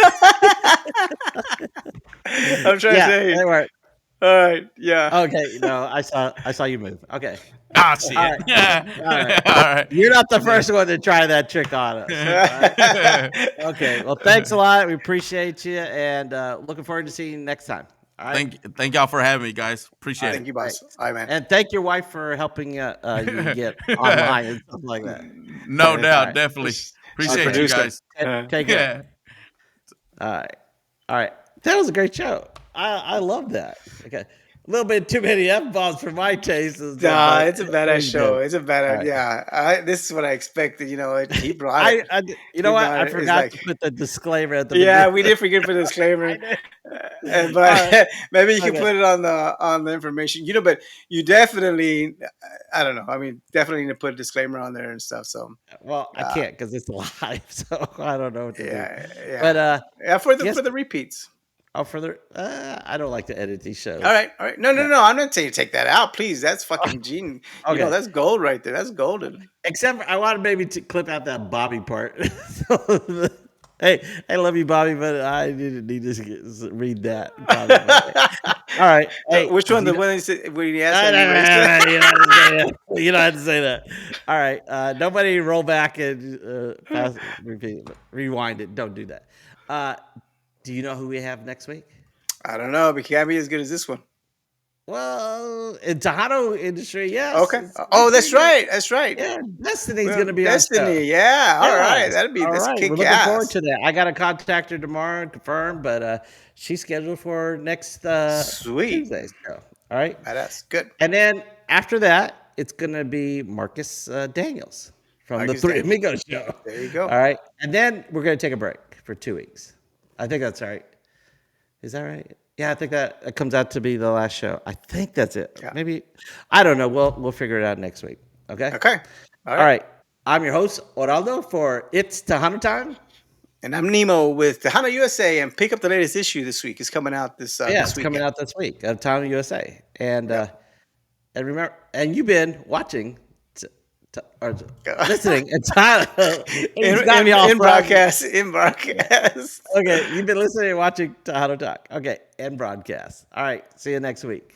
I'm trying to Yeah, say. they were. All right. Yeah. Okay, no, I saw you move. Okay, Ah, all shit. right, Yeah. all right. All right. You're not the first one to try that trick on us. All right. Okay. Well, thanks a lot. We appreciate you, and looking forward to seeing you next time. All right. Thank y'all for having me, guys. All Appreciate right. Thank you, Thanks. boss. All right, man. And thank your wife for helping you get it. online and stuff like that. No Yeah. All doubt, right. definitely. She's a Appreciate Okay. you producer. guys. Take care. Yeah. All right. All right. That was a great show. I love that. Okay. little bit too many f-bombs for my taste and stuff, Nah, but it's a badass pretty good. show. It's a All badass. right. Yeah, this is what I expected. You know, he brought it. You He know what? brought I it. It's forgot like, to put the disclaimer at the yeah, beginning. we did forget for the I disclaimer, did. but All right. maybe you can Okay. put it on the information. You know, but you definitely, I don't know. I mean, definitely need to put a disclaimer on there and stuff. So, Well, I uh, can't because it's live, so I don't know what to do. yeah, But yeah, yeah. For the guess repeats. further. I don't like to edit these All shows. right, all right. No, no, Yeah. no. I'm not saying take that out, please. That's fucking gene. You know, Okay. that's gold right there. That's golden. Except for I want to maybe clip out that Bobby part. So, hey, I love you, Bobby, but I didn't need to read that. Bobby, all right. Hey, Which one? do you The know? one when he asked, No, "Are you no, no, racist?" no, you don't have to say that. You don't have to say that. All right. Nobody roll back and rewind it. Don't do that. Uh, do you know who we have next week? I don't know, but it can't be as good as this one. Well, in Tejano industry, yes, Okay. it's Oh, pretty that's good. right. That's right. Yeah, Destiny's Well, going to be our show. Destiny. Yeah. All right. Yes. That'd be All this right. We're kick looking forward ass. to that. I got to contact her tomorrow and confirm, but she's scheduled for next Sweet. Tuesday's show. All right. Badass. Good. And then after that, it's going to be Marcus Daniels from the Marcus Three Daniels. Amigos show. There you go. All right. And then we're going to take a break for 2 weeks. I think that's all right. Is that right? Yeah, I think that comes out to be the last show. I think that's it. Yeah. Maybe I don't know. We'll figure it out next week. Okay. Okay. All All right. right. I'm your host Oraldo for It's Tejano Time. And I'm Nemo with Tejano USA, and pick up the latest issue this week. It's coming out this Yeah, this it's coming weekend. out this week of Tejano USA, Yeah. and remember, and you've been watching. Or Yeah. listening and he's got me all In froggy. broadcast. In broadcast. Okay, you've been listening and watching Tejano Talk. Okay, and broadcast. All right, see you next week.